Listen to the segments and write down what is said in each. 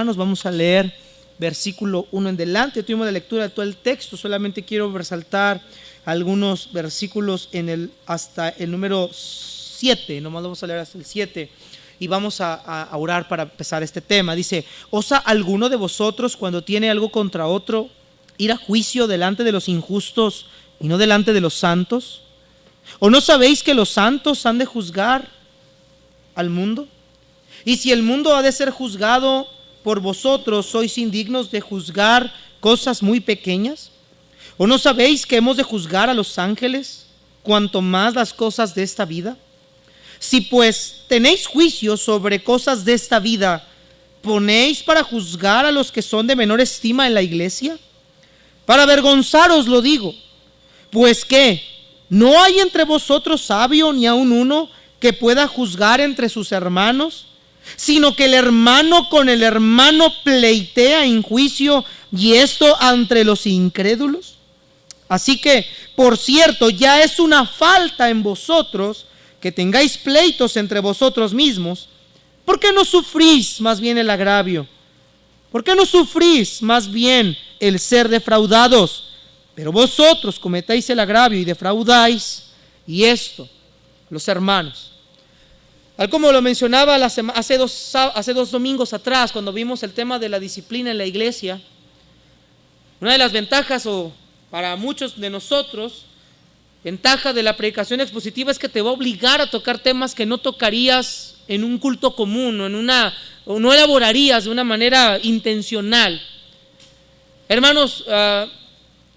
Vamos a leer versículo 1 en adelante. Tuvimos la lectura de todo el texto, solamente quiero resaltar algunos versículos hasta el número 7, nomás vamos a leer hasta el 7 y vamos a orar para empezar este tema. Dice: ¿osa alguno de vosotros, cuando tiene algo contra otro, ir a juicio delante de los injustos y no delante de los santos? ¿O no sabéis que los santos han de juzgar al mundo? Y si el mundo ha de ser juzgado por vosotros, ¿sois indignos de juzgar cosas muy pequeñas? ¿O no sabéis que hemos de juzgar a los ángeles, cuanto más las cosas de esta vida? Si pues tenéis juicio sobre cosas de esta vida, ¿ponéis para juzgar a los que son de menor estima en la iglesia? Para avergonzaros lo digo. Pues ¿qué? ¿no hay entre vosotros sabio ni aun uno que pueda juzgar entre sus hermanos? Sino que el hermano con el hermano pleitea en juicio, y esto entre los incrédulos. Así que, por cierto, ya es una falta en vosotros que tengáis pleitos entre vosotros mismos. ¿Por qué no sufrís más bien el agravio? ¿Por qué no sufrís más bien el ser defraudados? Pero vosotros cometéis el agravio y defraudáis, y esto, los hermanos. Tal como lo mencionaba hace dos domingos atrás, cuando vimos el tema de la disciplina en la iglesia, una de las ventajas, o para muchos de nosotros, ventaja de la predicación expositiva, es que te va a obligar a tocar temas que no tocarías en un culto común, o no elaborarías de una manera intencional. Hermanos,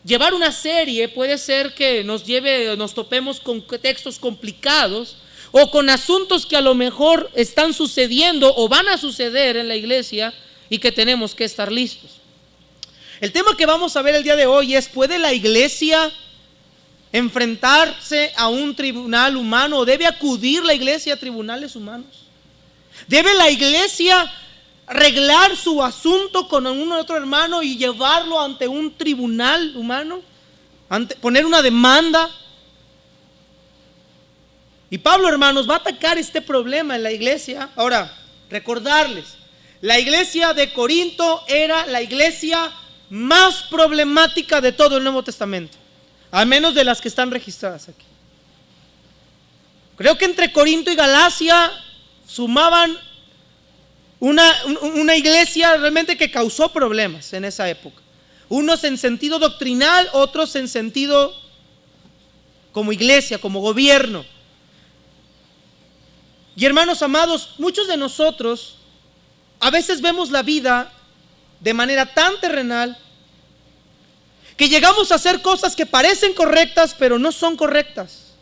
llevar una serie puede ser que nos topemos con textos complicados, o con asuntos que a lo mejor están sucediendo o van a suceder en la iglesia y que tenemos que estar listos. El tema que vamos a ver el día de hoy es: ¿puede la iglesia enfrentarse a un tribunal humano? ¿O debe acudir la iglesia a tribunales humanos? ¿Debe la iglesia arreglar su asunto con un otro hermano y llevarlo ante un tribunal humano? ¿Poner una demanda? Y Pablo, hermanos, va a atacar este problema en la iglesia. Ahora, recordarles, la iglesia de Corinto era la iglesia más problemática de todo el Nuevo Testamento, al menos de las que están registradas aquí. Creo que entre Corinto y Galacia sumaban una iglesia realmente que causó problemas en esa época. Unos en sentido doctrinal, otros en sentido como iglesia, como gobierno. Y hermanos amados, muchos de nosotros a veces vemos la vida de manera tan terrenal que llegamos a hacer cosas que parecen correctas pero no son correctas,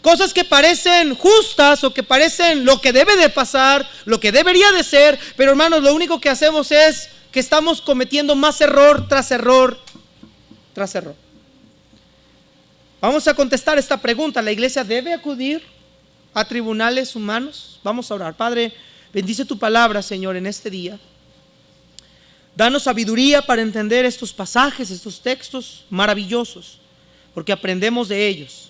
cosas que parecen justas o que parecen lo que debe de pasar, lo que debería de ser, pero hermanos, lo único que hacemos es que estamos cometiendo más error tras error tras error. Vamos a contestar esta pregunta: ¿la iglesia debe acudir a tribunales humanos? Vamos a orar. Padre, bendice tu palabra, Señor, en este día. Danos sabiduría para entender estos pasajes, estos textos maravillosos, porque aprendemos de ellos.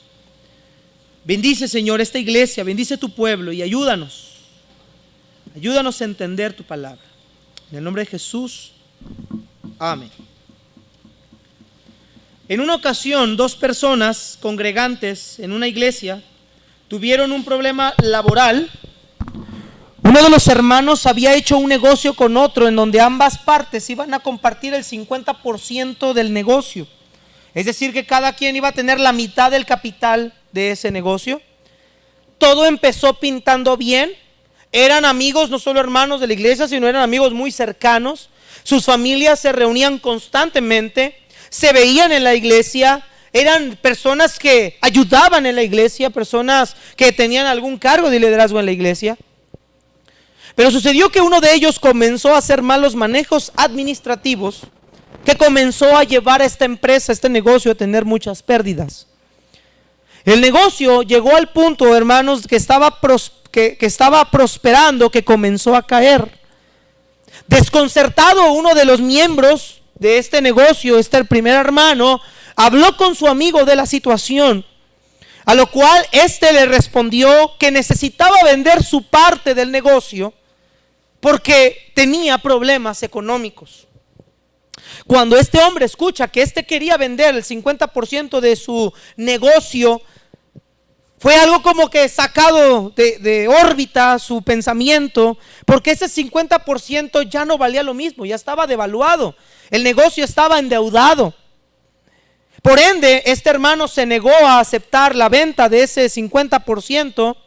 Bendice, Señor, esta iglesia, bendice tu pueblo y ayúdanos a entender tu palabra. En el nombre de Jesús, amén. En una ocasión, dos personas congregantes en una iglesia tuvieron un problema laboral. Uno de los hermanos había hecho un negocio con otro en donde ambas partes iban a compartir el 50% del negocio. Es decir, que cada quien iba a tener la mitad del capital de ese negocio. Todo empezó pintando bien. Eran amigos, no solo hermanos de la iglesia, sino eran amigos muy cercanos. Sus familias se reunían constantemente, se veían en la iglesia. Eran personas que ayudaban en la iglesia, personas que tenían algún cargo de liderazgo en la iglesia. Pero sucedió que uno de ellos comenzó a hacer malos manejos administrativos, que comenzó a llevar a esta empresa, este negocio, a tener muchas pérdidas. El negocio llegó al punto, hermanos, que estaba prosperando, que comenzó a caer. Desconcertado, uno de los miembros de este negocio, el primer hermano, habló con su amigo de la situación, a lo cual éste le respondió que necesitaba vender su parte del negocio porque tenía problemas económicos. Cuando este hombre escucha que este quería vender el 50% de su negocio, fue algo como que sacado de órbita su pensamiento, porque ese 50% ya no valía lo mismo, ya estaba devaluado, el negocio estaba endeudado. Por ende, este hermano se negó a aceptar la venta de ese 50%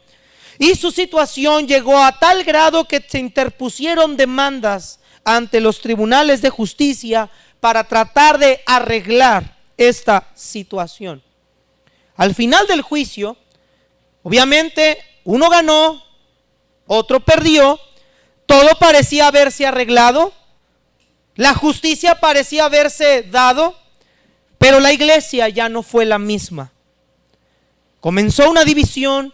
y su situación llegó a tal grado que se interpusieron demandas ante los tribunales de justicia para tratar de arreglar esta situación. Al final del juicio, obviamente, uno ganó, otro perdió, todo parecía haberse arreglado, la justicia parecía haberse dado, pero la iglesia ya no fue la misma. Comenzó una división,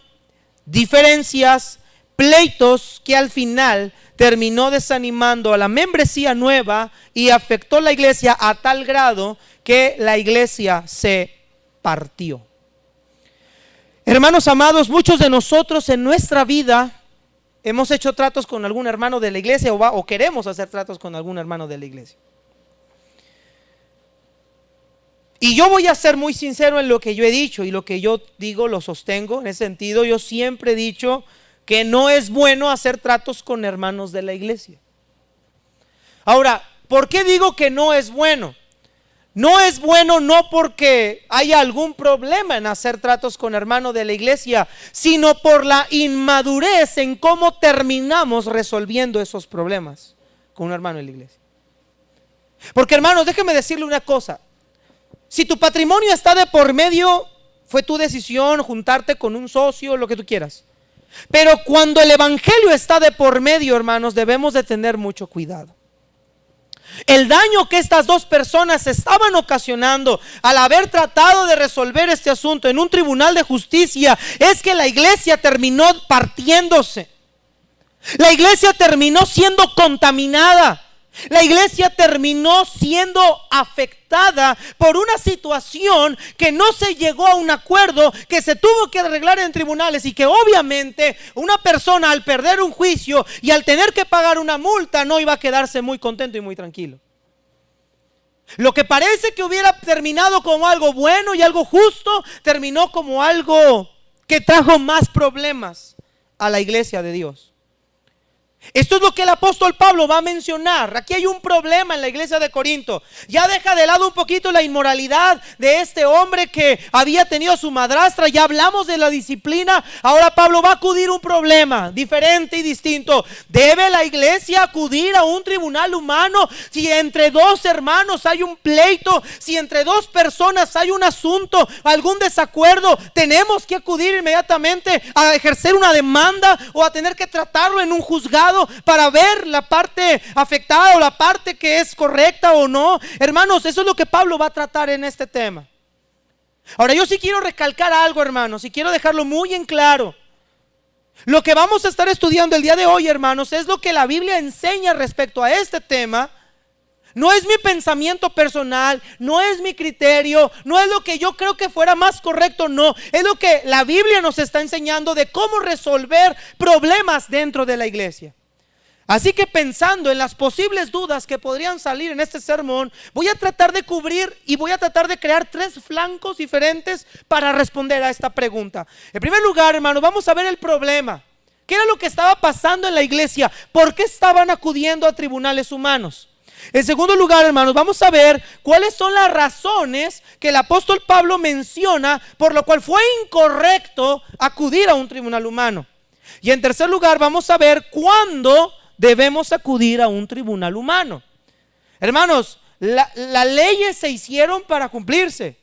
diferencias, pleitos que al final terminó desanimando a la membresía nueva y afectó a la iglesia a tal grado que la iglesia se partió. Hermanos amados, muchos de nosotros en nuestra vida hemos hecho tratos con algún hermano de la iglesia o queremos hacer tratos con algún hermano de la iglesia. Y yo voy a ser muy sincero en lo que yo he dicho, y lo que yo digo lo sostengo. En ese sentido, yo siempre he dicho que no es bueno hacer tratos con hermanos de la iglesia. Ahora, ¿por qué digo que no es bueno? No es bueno no porque haya algún problema en hacer tratos con hermanos de la iglesia, sino por la inmadurez en cómo terminamos resolviendo esos problemas con un hermano de la iglesia. Porque, hermanos, déjenme decirle una cosa. Si tu patrimonio está de por medio, fue tu decisión juntarte con un socio, lo que tú quieras. Pero cuando el evangelio está de por medio, hermanos, debemos de tener mucho cuidado. El daño que estas dos personas estaban ocasionando al haber tratado de resolver este asunto en un tribunal de justicia es que la iglesia terminó partiéndose. La iglesia terminó siendo contaminada. La iglesia terminó siendo afectada por una situación que no se llegó a un acuerdo, que se tuvo que arreglar en tribunales, y que obviamente una persona al perder un juicio y al tener que pagar una multa no iba a quedarse muy contento y muy tranquilo. Lo que parece que hubiera terminado como algo bueno y algo justo, terminó como algo que trajo más problemas a la iglesia de Dios. Esto es lo que el apóstol Pablo va a mencionar. Aquí hay un problema en la iglesia de Corinto. Ya deja de lado un poquito la inmoralidad de este hombre que había tenido a su madrastra. Ya hablamos de la disciplina. Ahora Pablo va a acudir a un problema diferente y distinto. ¿Debe la iglesia acudir a un tribunal humano si entre dos hermanos hay un pleito? Si entre dos personas hay un asunto, algún desacuerdo, tenemos que acudir inmediatamente a ejercer una demanda o a tener que tratarlo en un juzgado para ver la parte afectada o la parte que es correcta o no. Hermanos, eso es lo que Pablo va a tratar en este tema. Ahora, yo sí quiero recalcar algo, hermanos, y quiero dejarlo muy en claro. Lo que vamos a estar estudiando el día de hoy, hermanos, es lo que la Biblia enseña respecto a este tema. No es mi pensamiento personal, no es mi criterio, no es lo que yo creo que fuera más correcto, no. Es lo que la Biblia nos está enseñando de cómo resolver problemas dentro de la iglesia. Así que pensando en las posibles dudas que podrían salir en este sermón, voy a tratar de cubrir y voy a tratar de crear tres flancos diferentes para responder a esta pregunta. En primer lugar, hermanos, vamos a ver el problema. ¿Qué era lo que estaba pasando en la iglesia? ¿Por qué estaban acudiendo a tribunales humanos? En segundo lugar, hermanos, vamos a ver cuáles son las razones que el apóstol Pablo menciona por lo cual fue incorrecto acudir a un tribunal humano. Y en tercer lugar, vamos a ver cuándo debemos acudir a un tribunal humano. Hermanos, las leyes se hicieron para cumplirse.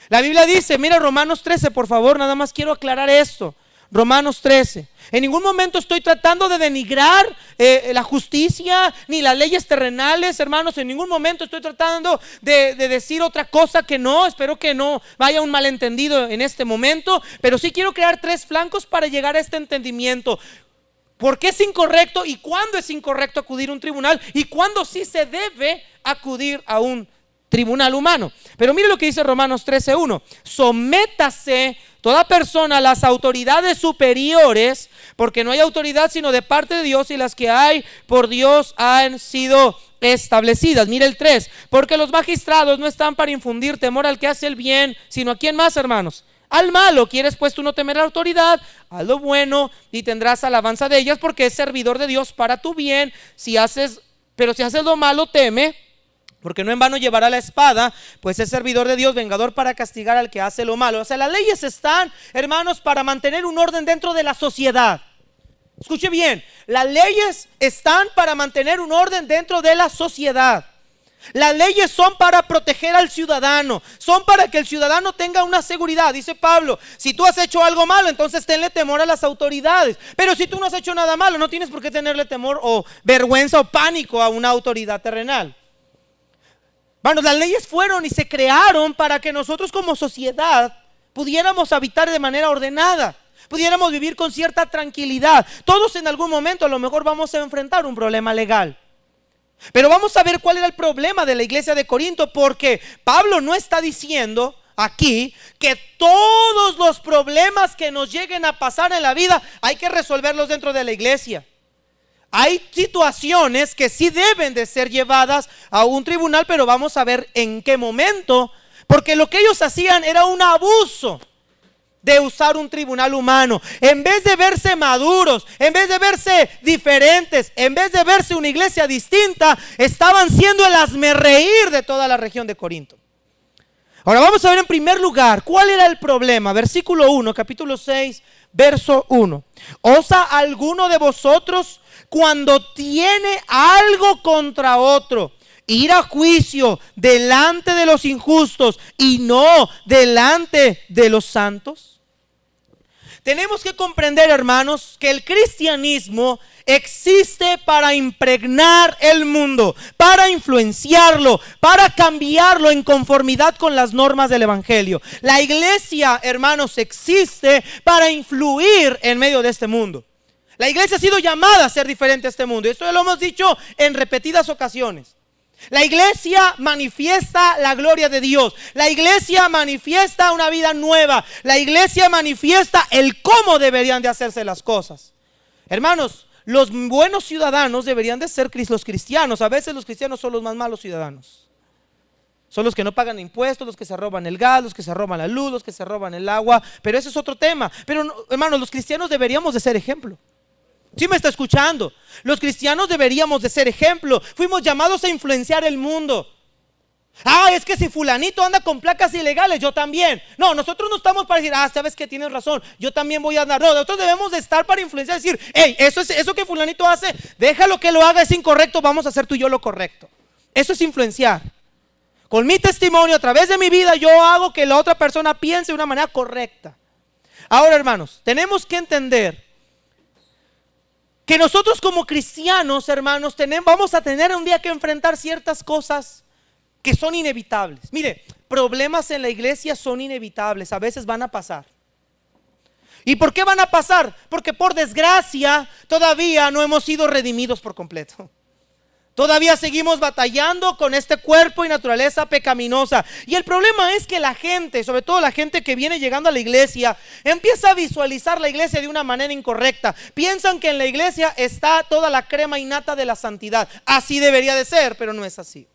La Biblia dice, mira Romanos 13, por favor, nada más quiero aclarar esto. Romanos 13. En ningún momento estoy tratando de denigrar la justicia ni las leyes terrenales, hermanos. En ningún momento estoy tratando de decir otra cosa que no. Espero que no vaya un malentendido en este momento, pero sí quiero crear tres flancos para llegar a este entendimiento. ¿Por qué es incorrecto y cuándo es incorrecto acudir a un tribunal y cuándo sí se debe acudir a un tribunal humano. Pero mire lo que dice Romanos 13:1: sométase toda persona a las autoridades superiores, porque no hay autoridad sino de parte de Dios, y las que hay por Dios han sido establecidas. Mire el 3: porque los magistrados no están para infundir temor al que hace el bien, sino a quién más, hermanos, al malo. ¿Quieres pues tú no temer a la autoridad? Haz lo bueno y tendrás alabanza de ellas, porque es servidor de Dios para tu bien. Pero si haces lo malo, teme, porque no en vano llevará la espada, pues es servidor de Dios, vengador para castigar al que hace lo malo. O sea, las leyes están, hermanos, para mantener un orden dentro de la sociedad. Escuche bien, las leyes están para mantener un orden dentro de la sociedad. Las leyes son para proteger al ciudadano, son para que el ciudadano tenga una seguridad. Dice Pablo: si tú has hecho algo malo, entonces tenle temor a las autoridades. Pero si tú no has hecho nada malo, no tienes por qué tenerle temor o vergüenza o pánico a una autoridad terrenal. Hermanos, las leyes fueron y se crearon para que nosotros como sociedad pudiéramos habitar de manera ordenada, pudiéramos vivir con cierta tranquilidad. Todos en algún momento a lo mejor vamos a enfrentar un problema legal. Pero vamos a ver cuál era el problema de la iglesia de Corinto, porque Pablo no está diciendo aquí que todos los problemas que nos lleguen a pasar en la vida hay que resolverlos dentro de la iglesia. Hay situaciones que sí deben de ser llevadas a un tribunal, pero vamos a ver en qué momento, porque lo que ellos hacían era un abuso de usar un tribunal humano. En vez de verse maduros, en vez de verse diferentes, en vez de verse una iglesia distinta, estaban siendo el hazmerreír de toda la región de Corinto. Ahora vamos a ver en primer lugar cuál era el problema. Versículo 1, capítulo 6, verso 1. ¿Osa alguno de vosotros, cuando tiene algo contra otro, ir a juicio delante de los injustos y no delante de los santos? Tenemos que comprender, hermanos, que el cristianismo existe para impregnar el mundo, para influenciarlo, para cambiarlo en conformidad con las normas del evangelio. La iglesia, hermanos, existe para influir en medio de este mundo. La iglesia ha sido llamada a ser diferente a este mundo, y esto ya lo hemos dicho en repetidas ocasiones. La iglesia manifiesta la gloria de Dios. La iglesia manifiesta una vida nueva. La iglesia manifiesta el cómo deberían de hacerse las cosas. Hermanos, los buenos ciudadanos deberían de ser los cristianos. A veces los cristianos son los más malos ciudadanos. Son los que no pagan impuestos, los que se roban el gas, los que se roban la luz, los que se roban el agua. Pero ese es otro tema. Pero hermanos, los cristianos deberíamos de ser ejemplo. ¿Sí me está escuchando? Los cristianos deberíamos de ser ejemplo. Fuimos llamados a influenciar el mundo. Es que si fulanito anda con placas ilegales, yo también. No, nosotros no estamos para decir, sabes que tienes razón, yo también voy a andar. No, nosotros debemos de estar para influenciar, decir, hey, eso que fulanito hace, déjalo que lo haga, es incorrecto, vamos a hacer tú y yo lo correcto. Eso es influenciar. Con mi testimonio, a través de mi vida, yo hago que la otra persona piense de una manera correcta. Ahora, hermanos, tenemos que entender que nosotros como cristianos, hermanos, vamos a tener un día que enfrentar ciertas cosas que son inevitables. Mire, problemas en la iglesia son inevitables, a veces van a pasar. ¿Y por qué van a pasar? Porque por desgracia todavía no hemos sido redimidos por completo. Todavía seguimos batallando con este cuerpo y naturaleza pecaminosa. Y el problema es que la gente, sobre todo la gente que viene llegando a la iglesia, empieza a visualizar la iglesia de una manera incorrecta. Piensan que en la iglesia está toda la crema innata de la santidad. Así debería de ser, pero no es así.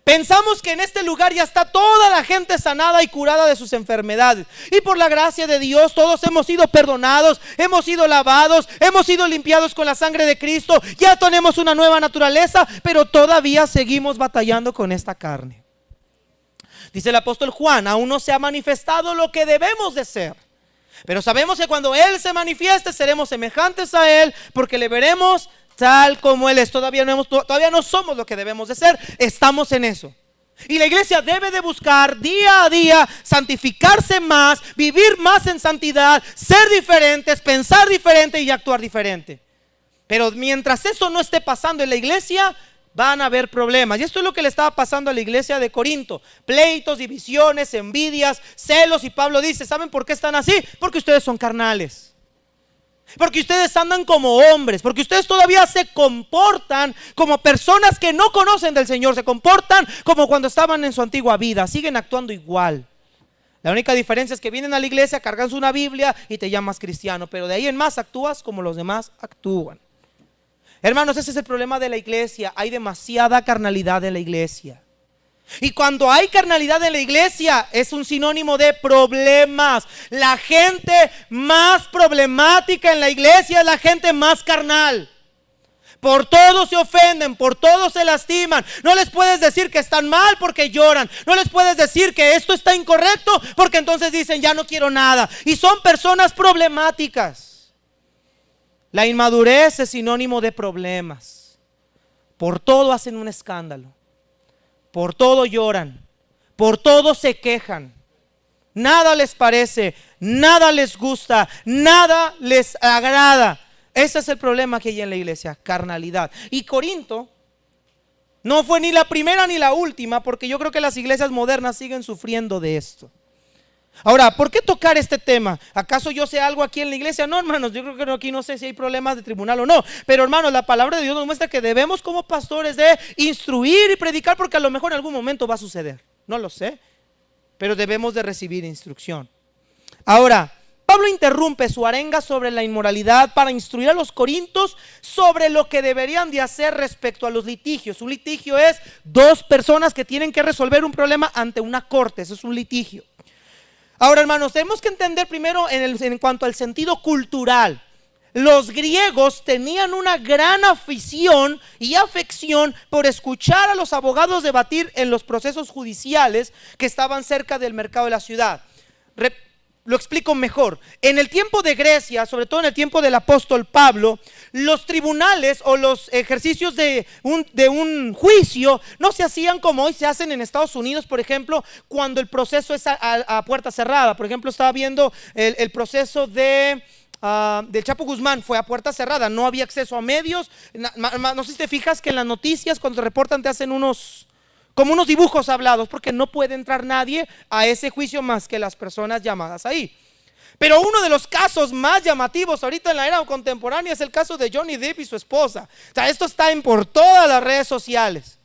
Pensamos que en este lugar ya está toda la gente sanada y curada de sus enfermedades. Y por la gracia de Dios todos hemos sido perdonados, hemos sido lavados, hemos sido limpiados con la sangre de Cristo. Ya tenemos una nueva naturaleza, pero todavía seguimos batallando con esta carne. Dice el apóstol Juan, aún no se ha manifestado lo que debemos de ser, pero sabemos que cuando Él se manifieste seremos semejantes a Él, porque le veremos tal como Él es. Todavía no somos lo que debemos de ser, estamos en eso. Y la iglesia debe de buscar día a día santificarse más, vivir más en santidad, ser diferentes, pensar diferente y actuar diferente. Pero mientras eso no esté pasando en la iglesia, van a haber problemas. Y esto es lo que le estaba pasando a la iglesia de Corinto: pleitos, divisiones, envidias, celos. Y Pablo dice, ¿saben por qué están así? Porque ustedes son carnales. porque ustedes andan como hombres, porque ustedes todavía se comportan como personas que no conocen del Señor, se comportan como cuando estaban en su antigua vida, siguen actuando igual. La única diferencia es que vienen a la iglesia, cargan una Biblia y te llamas cristiano, pero de ahí en más actúas como los demás actúan. Hermanos, ese es el problema de la iglesia, hay demasiada carnalidad en la iglesia. Y cuando hay carnalidad en la iglesia es un sinónimo de problemas. La gente más problemática en la iglesia es la gente más carnal. Por todo se ofenden, por todo se lastiman. No les puedes decir que están mal porque lloran. No les puedes decir que esto está incorrecto porque entonces dicen ya no quiero nada. Y son personas problemáticas. La inmadurez es sinónimo de problemas. Por todo hacen un escándalo. Por todo lloran, por todo se quejan, nada les parece, nada les gusta, nada les agrada. Ese es el problema que hay en la iglesia, carnalidad. Y Corinto no fue ni la primera ni la última, porque yo creo que las iglesias modernas siguen sufriendo de esto. Ahora, ¿por qué tocar este tema? ¿Acaso yo sé algo aquí en la iglesia? No, hermanos, yo creo que aquí no sé si hay problemas de tribunal o no. Pero hermanos, la palabra de Dios nos muestra que debemos como pastores de instruir y predicar, porque a lo mejor en algún momento va a suceder. No lo sé, pero debemos de recibir instrucción. Ahora, Pablo interrumpe su arenga sobre la inmoralidad para instruir a los corintios sobre lo que deberían de hacer respecto a los litigios. Un litigio es dos personas que tienen que resolver un problema ante una corte, eso es un litigio. Ahora, hermanos, tenemos que entender primero en cuanto al sentido cultural. Los griegos tenían una gran afición y afección por escuchar a los abogados debatir en los procesos judiciales que estaban cerca del mercado de la ciudad. Lo explico mejor. En el tiempo de Grecia, sobre todo en el tiempo del apóstol Pablo, los tribunales o los ejercicios de un juicio no se hacían como hoy se hacen en Estados Unidos, por ejemplo, cuando el proceso es a puerta cerrada. Por ejemplo, estaba viendo el proceso del Chapo Guzmán, fue a puerta cerrada, no había acceso a medios. No sé si te fijas que en las noticias cuando te reportan te hacen como unos dibujos hablados, porque no puede entrar nadie a ese juicio más que las personas llamadas ahí. Pero uno de los casos más llamativos ahorita en la era contemporánea es el caso de Johnny Depp y su esposa. O sea, esto está por todas las redes sociales.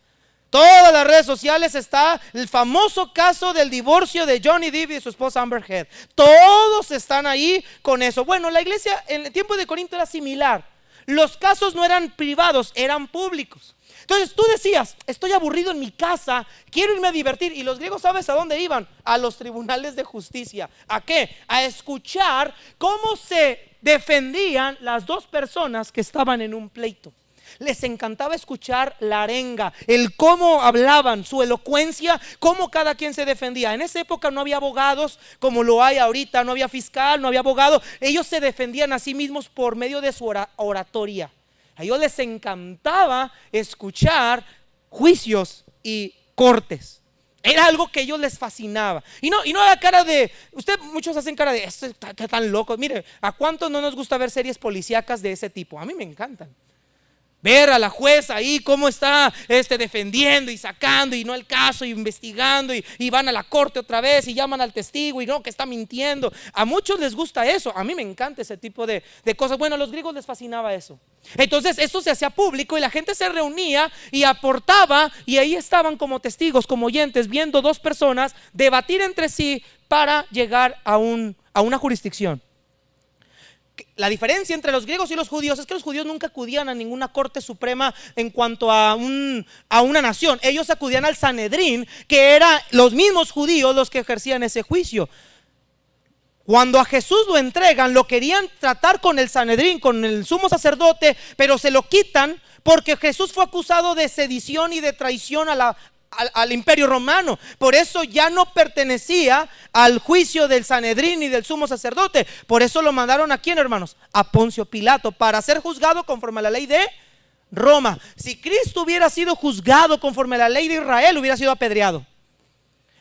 Todas las redes sociales está el famoso caso del divorcio de Johnny Depp y su esposa Amber Heard. Todos están ahí con eso. Bueno, la iglesia en el tiempo de Corinto era similar. Los casos no eran privados, eran públicos. Entonces tú decías, estoy aburrido en mi casa, quiero irme a divertir. Y los griegos, ¿sabes a dónde iban? A los tribunales de justicia. ¿A qué? A escuchar cómo se defendían las dos personas que estaban en un pleito. Les encantaba escuchar la arenga, el cómo hablaban, su elocuencia, cómo cada quien se defendía. En esa época no había abogados como lo hay ahorita, no había fiscal, no había abogado. Ellos se defendían a sí mismos por medio de su oratoria. A ellos les encantaba escuchar juicios y cortes. Era algo que a ellos les fascinaba. Y no la cara de, muchos hacen cara de, esto está tan loco. Mire, ¿a cuántos no nos gusta ver series policíacas de ese tipo? A mí me encantan. Ver a la jueza ahí cómo está defendiendo y sacando y no el caso y investigando y van a la corte otra vez y llaman al testigo y no, que está mintiendo. A muchos les gusta eso, a mí me encanta ese tipo de cosas. Bueno, a los griegos les fascinaba eso. Entonces esto se hacía público y la gente se reunía y aportaba y ahí estaban como testigos, como oyentes, viendo dos personas debatir entre sí para llegar a una jurisdicción. La diferencia entre los griegos y los judíos es que los judíos nunca acudían a ninguna corte suprema en cuanto a una nación. Ellos acudían al Sanedrín, que eran los mismos judíos los que ejercían ese juicio. Cuando a Jesús lo entregan, lo querían tratar con el Sanedrín, con el sumo sacerdote, pero se lo quitan porque Jesús fue acusado de sedición y de traición al imperio romano. Por eso ya no pertenecía al juicio del Sanedrín y del sumo sacerdote. Por eso lo mandaron ¿a quién, hermanos? A Poncio Pilato, para ser juzgado conforme a la ley de Roma. Si Cristo hubiera sido juzgado conforme a la ley de Israel, hubiera sido apedreado.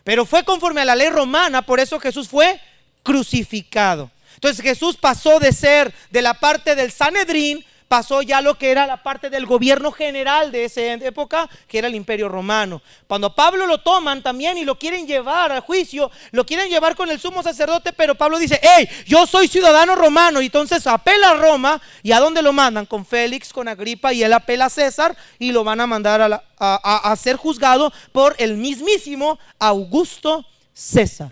Pero fue conforme a la ley romana, por eso Jesús fue crucificado. Entonces Jesús pasó de ser de la parte del Sanedrín pasó ya lo que era la parte del gobierno general de esa época, que era el Imperio Romano. Cuando Pablo lo toman también y lo quieren llevar al juicio, lo quieren llevar con el sumo sacerdote, pero Pablo dice: hey, yo soy ciudadano romano. Y entonces apela a Roma. ¿Y a dónde lo mandan? Con Félix, con Agripa, y él apela a César y lo van a mandar a ser juzgado por el mismísimo Augusto César.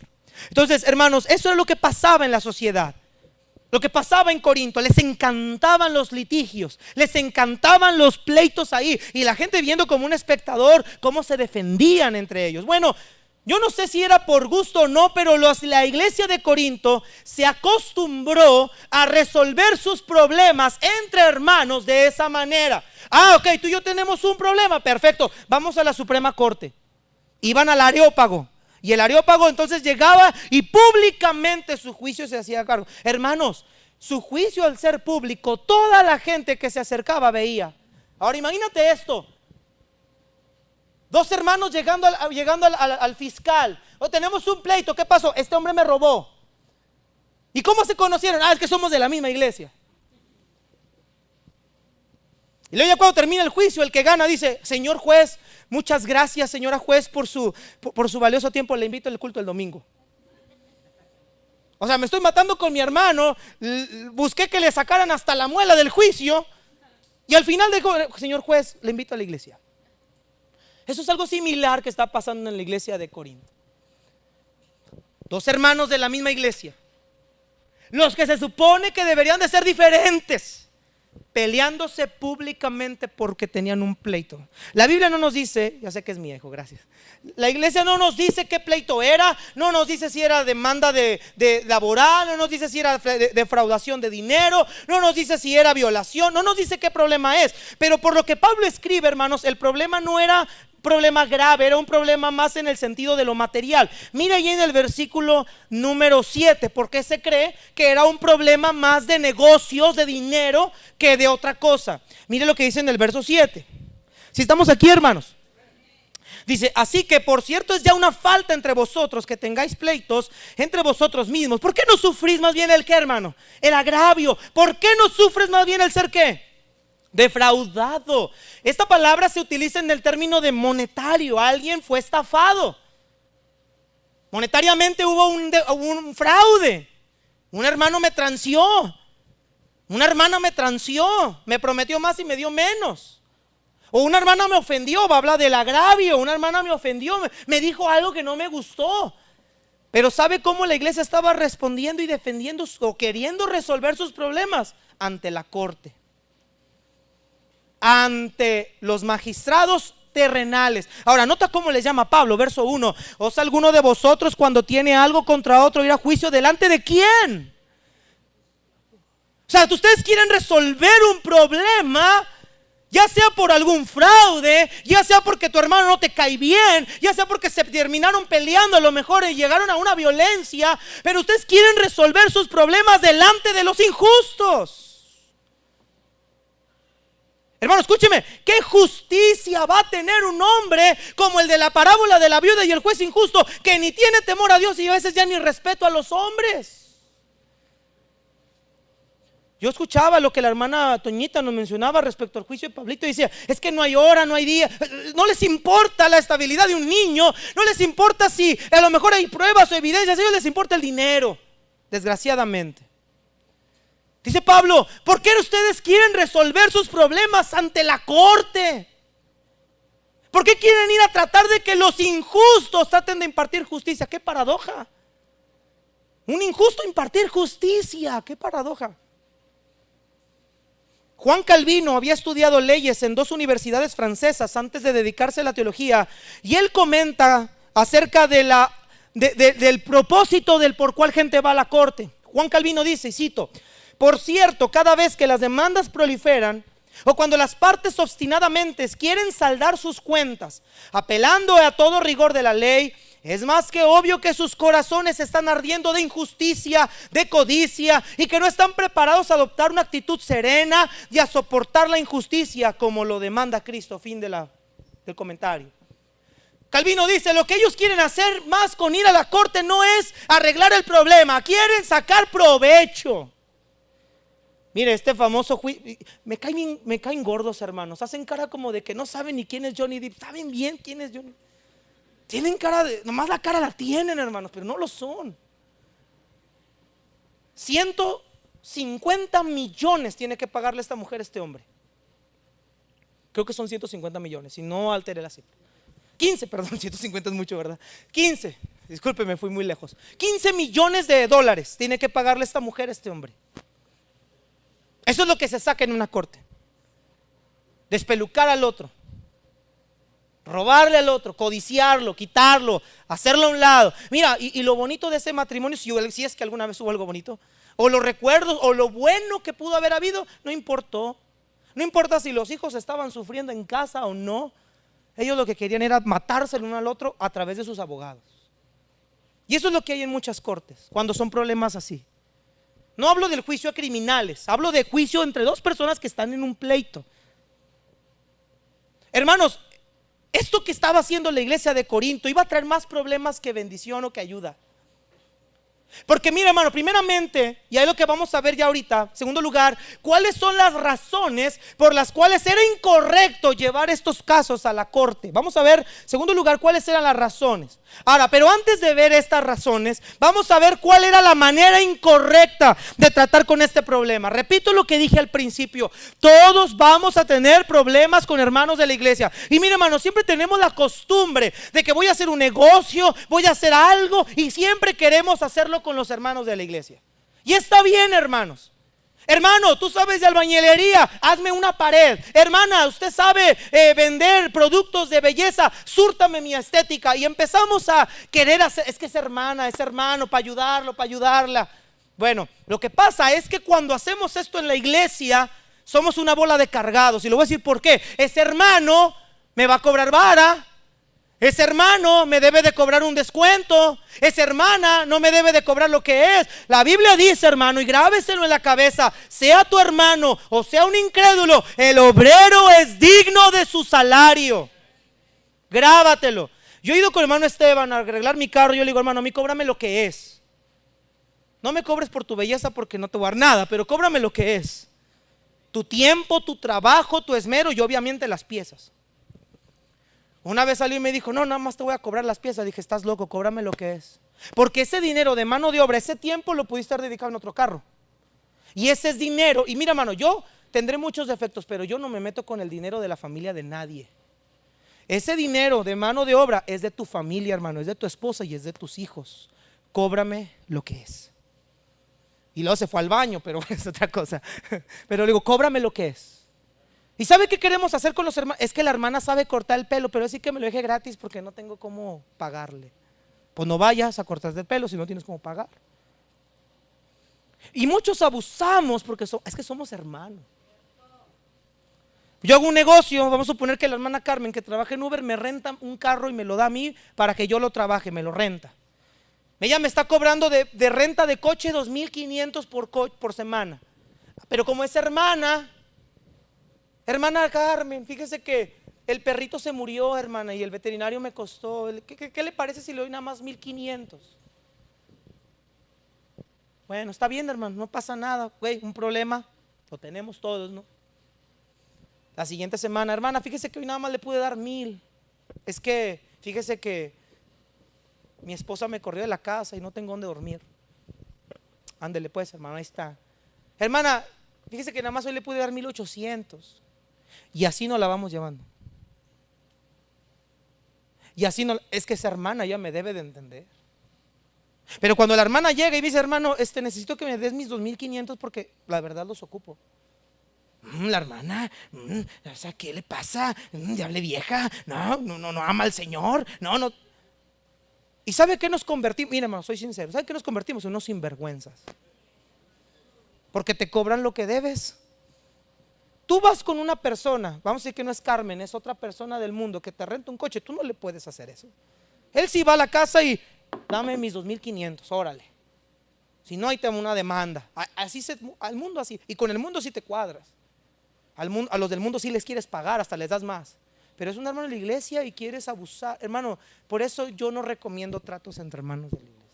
Entonces, hermanos, eso es lo que pasaba en la sociedad. Lo que pasaba en Corinto, les encantaban los litigios, les encantaban los pleitos ahí, y la gente viendo como un espectador cómo se defendían entre ellos. Bueno, yo no sé si era por gusto o no, pero la iglesia de Corinto se acostumbró a resolver sus problemas entre hermanos de esa manera. Ok, tú y yo tenemos un problema, perfecto, vamos a la Suprema Corte. Iban al Areópago. Y el Areópago entonces llegaba y públicamente su juicio se hacía cargo. Hermanos, su juicio al ser público, toda la gente que se acercaba veía. Ahora imagínate esto: dos hermanos llegando al fiscal. Tenemos un pleito, ¿qué pasó? Este hombre me robó. ¿Y cómo se conocieron? Es que somos de la misma iglesia. Y luego ya cuando termina el juicio, el que gana dice: señor juez, muchas gracias, señora juez, por su valioso tiempo, le invito al culto el domingo. O sea, me estoy matando con mi hermano, busqué que le sacaran hasta la muela del juicio, y al final dijo: señor juez, le invito a la iglesia. Eso es algo similar que está pasando en la iglesia de Corinto. Dos hermanos de la misma iglesia, los que se supone que deberían de ser diferentes, peleándose públicamente porque tenían un pleito. La Biblia no nos dice, ya sé que es mi hijo, gracias. La iglesia no nos dice qué pleito era, no nos dice si era demanda de laboral, no nos dice si era defraudación de dinero, no nos dice si era violación, no nos dice qué problema es. Pero por lo que Pablo escribe, hermanos, el problema no era problema grave, era un problema más en el sentido de lo material. Mira ahí en el versículo número 7, porque se cree que era un problema más de negocios, de dinero, que de otra cosa. Mire lo que dice en el verso 7. Si estamos aquí, hermanos, dice: así que por cierto es ya una falta entre vosotros que tengáis pleitos entre vosotros mismos. ¿Por qué no sufrís más bien el qué, hermano? El agravio. ¿Por qué no sufres más bien el ser qué? Defraudado. Esta palabra se utiliza en el término de monetario. Alguien fue estafado. Monetariamente hubo un fraude. Un hermano me transió. Una hermana me transió. Me prometió más y me dio menos. O una hermana me ofendió. Va a hablar del agravio. Una hermana me ofendió. Me dijo algo que no me gustó. Pero ¿sabe cómo la iglesia estaba respondiendo y defendiendo o queriendo resolver sus problemas? Ante la corte, ante los magistrados terrenales. Ahora nota cómo les llama Pablo, verso 1: ¿Osa alguno de vosotros cuando tiene algo contra otro ir a juicio delante de quién? O sea, ustedes quieren resolver un problema, ya sea por algún fraude, ya sea porque tu hermano no te cae bien, ya sea porque se terminaron peleando a lo mejor y llegaron a una violencia, pero ustedes quieren resolver sus problemas delante de los injustos. Hermano, escúcheme, ¿qué justicia va a tener un hombre como el de la parábola de la viuda y el juez injusto, que ni tiene temor a Dios y a veces ya ni respeto a los hombres? Yo escuchaba lo que la hermana Toñita nos mencionaba respecto al juicio de Pablito y decía: es que no hay hora, no hay día. No les importa la estabilidad de un niño, no les importa si a lo mejor hay pruebas o evidencias, a ellos les importa el dinero, desgraciadamente. Dice Pablo: ¿por qué ustedes quieren resolver sus problemas ante la corte? ¿Por qué quieren ir a tratar de que los injustos traten de impartir justicia? ¡Qué paradoja! Un injusto impartir justicia, ¡qué paradoja! Juan Calvino había estudiado leyes en 2 universidades francesas antes de dedicarse a la teología, y él comenta acerca del propósito del por cual gente va a la corte. Juan Calvino dice, y cito: por cierto, cada vez que las demandas proliferan, o cuando las partes obstinadamente quieren saldar sus cuentas, apelando a todo rigor de la ley, es más que obvio que sus corazones están ardiendo de injusticia, de codicia, y que no están preparados a adoptar una actitud serena y a soportar la injusticia como lo demanda Cristo. Fin del comentario. Calvino dice: lo que ellos quieren hacer más con ir a la corte no es arreglar el problema, quieren sacar provecho. Mire, este famoso juicio, me caen gordos, hermanos. Hacen cara como de que no saben ni quién es Johnny Depp. Saben bien quién es Johnny. Tienen cara de, nomás la cara la tienen, hermanos, pero no lo son. 150 millones tiene que pagarle esta mujer a este hombre. Creo que son 150 millones, si no alteré la cifra. 15, perdón, 150 es mucho, ¿verdad? 15, discúlpeme, fui muy lejos. 15 millones de dólares tiene que pagarle esta mujer a este hombre. Eso es lo que se saca en una corte. Despelucar al otro, robarle al otro, codiciarlo, quitarlo, hacerlo a un lado. Mira, y lo bonito de ese matrimonio, si es que alguna vez hubo algo bonito, o los recuerdos, o lo bueno que pudo haber habido, no importó. No importa si los hijos estaban sufriendo en casa o no. Ellos lo que querían era matarse el uno al otro a través de sus abogados. Y eso es lo que hay en muchas cortes, cuando son problemas así. No hablo del juicio a criminales, hablo de juicio entre dos personas que están en un pleito. Hermanos, esto que estaba haciendo la iglesia de Corinto iba a traer más problemas que bendición o que ayuda. Porque mira, hermano, primeramente, y ahí lo que vamos a ver ya ahorita, segundo lugar, ¿cuáles son las razones por las cuales era incorrecto llevar estos casos a la corte? Vamos a ver, segundo lugar, cuáles eran las razones. Ahora, pero antes de ver estas razones, vamos a ver cuál era la manera incorrecta de tratar con este problema. Repito lo que dije al principio, todos vamos a tener problemas con hermanos de la iglesia. Y mira, hermano, siempre tenemos la costumbre de que voy a hacer un negocio, voy a hacer algo, y siempre queremos hacerlo con los hermanos de la iglesia. Y está bien, hermanos. Hermano, tú sabes de albañilería, hazme una pared. Hermana, usted sabe vender productos de belleza, súrtame mi estética. Y empezamos a querer hacer, es que es hermana, es hermano, para ayudarlo, para ayudarla. Bueno, lo que pasa es que cuando hacemos esto en la iglesia, somos una bola de cargados. Y le voy a decir por qué. Ese hermano me va a cobrar vara. Ese hermano me debe de cobrar un descuento. Esa hermana no me debe de cobrar lo que es. La Biblia dice, hermano, y grábeselo en la cabeza, sea tu hermano o sea un incrédulo, el obrero es digno de su salario. Grábatelo. Yo he ido con el hermano Esteban a arreglar mi carro. Yo le digo, hermano, a mí cóbrame lo que es. No me cobres por tu belleza porque no te voy a dar nada, pero cóbrame lo que es. Tu tiempo, tu trabajo, tu esmero y obviamente las piezas. Una vez salió y me dijo, no, nada más te voy a cobrar las piezas. Dije, estás loco, cóbrame lo que es. Porque ese dinero de mano de obra, ese tiempo lo pudiste haber dedicado en otro carro. Y ese es dinero. Y mira, hermano, yo tendré muchos defectos, pero yo no me meto con el dinero de la familia de nadie. Ese dinero de mano de obra es de tu familia, hermano, es de tu esposa y es de tus hijos. Cóbrame lo que es. Y luego se fue al baño, pero es otra cosa. Pero le digo, cóbrame lo que es. ¿Y sabe qué queremos hacer con los hermanos? Es que la hermana sabe cortar el pelo, pero sí que me lo deje gratis porque no tengo cómo pagarle. Pues no vayas a cortarte el pelo si no tienes cómo pagar. Y muchos abusamos porque es que somos hermanos. Yo hago un negocio, vamos a suponer que la hermana Carmen que trabaja en Uber me renta un carro y me lo da a mí para que yo lo trabaje, me lo renta. Ella me está cobrando de renta de coche 2,500 por semana. Pero como es hermana Carmen, fíjese que el perrito se murió, hermana, y el veterinario me costó, ¿qué le parece si le doy nada más 1,500? Bueno, está bien, hermano, no pasa nada, güey, un problema, lo tenemos todos, ¿no? La siguiente semana, hermana, fíjese que hoy nada más le pude dar 1,000. Es que, fíjese que mi esposa me corrió de la casa y no tengo dónde dormir. Ándele pues, hermano, ahí está. Hermana, fíjese que nada más hoy le pude dar 1,800. Y así nos la vamos llevando. Y así no, es que esa hermana ya me debe de entender. Pero cuando la hermana llega y dice, hermano, necesito que me des mis 2,500 porque la verdad los ocupo. La hermana, o sea, ¿qué le pasa? Diable vieja, no ama al Señor, no. ¿Y sabe qué nos convertimos? Mira, hermano, soy sincero, ¿sabe qué nos convertimos? En unos sinvergüenzas. Porque te cobran lo que debes. Tú vas con una persona, vamos a decir que no es Carmen, es otra persona del mundo que te renta un coche, tú no le puedes hacer eso. Él sí va a la casa y dame mis 2,500, órale. Si no, ahí te da una demanda. Así al mundo así, y con el mundo sí te cuadras. A los del mundo sí les quieres pagar, hasta les das más. Pero es un hermano de la iglesia y quieres abusar. Hermano, por eso yo no recomiendo tratos entre hermanos de la iglesia.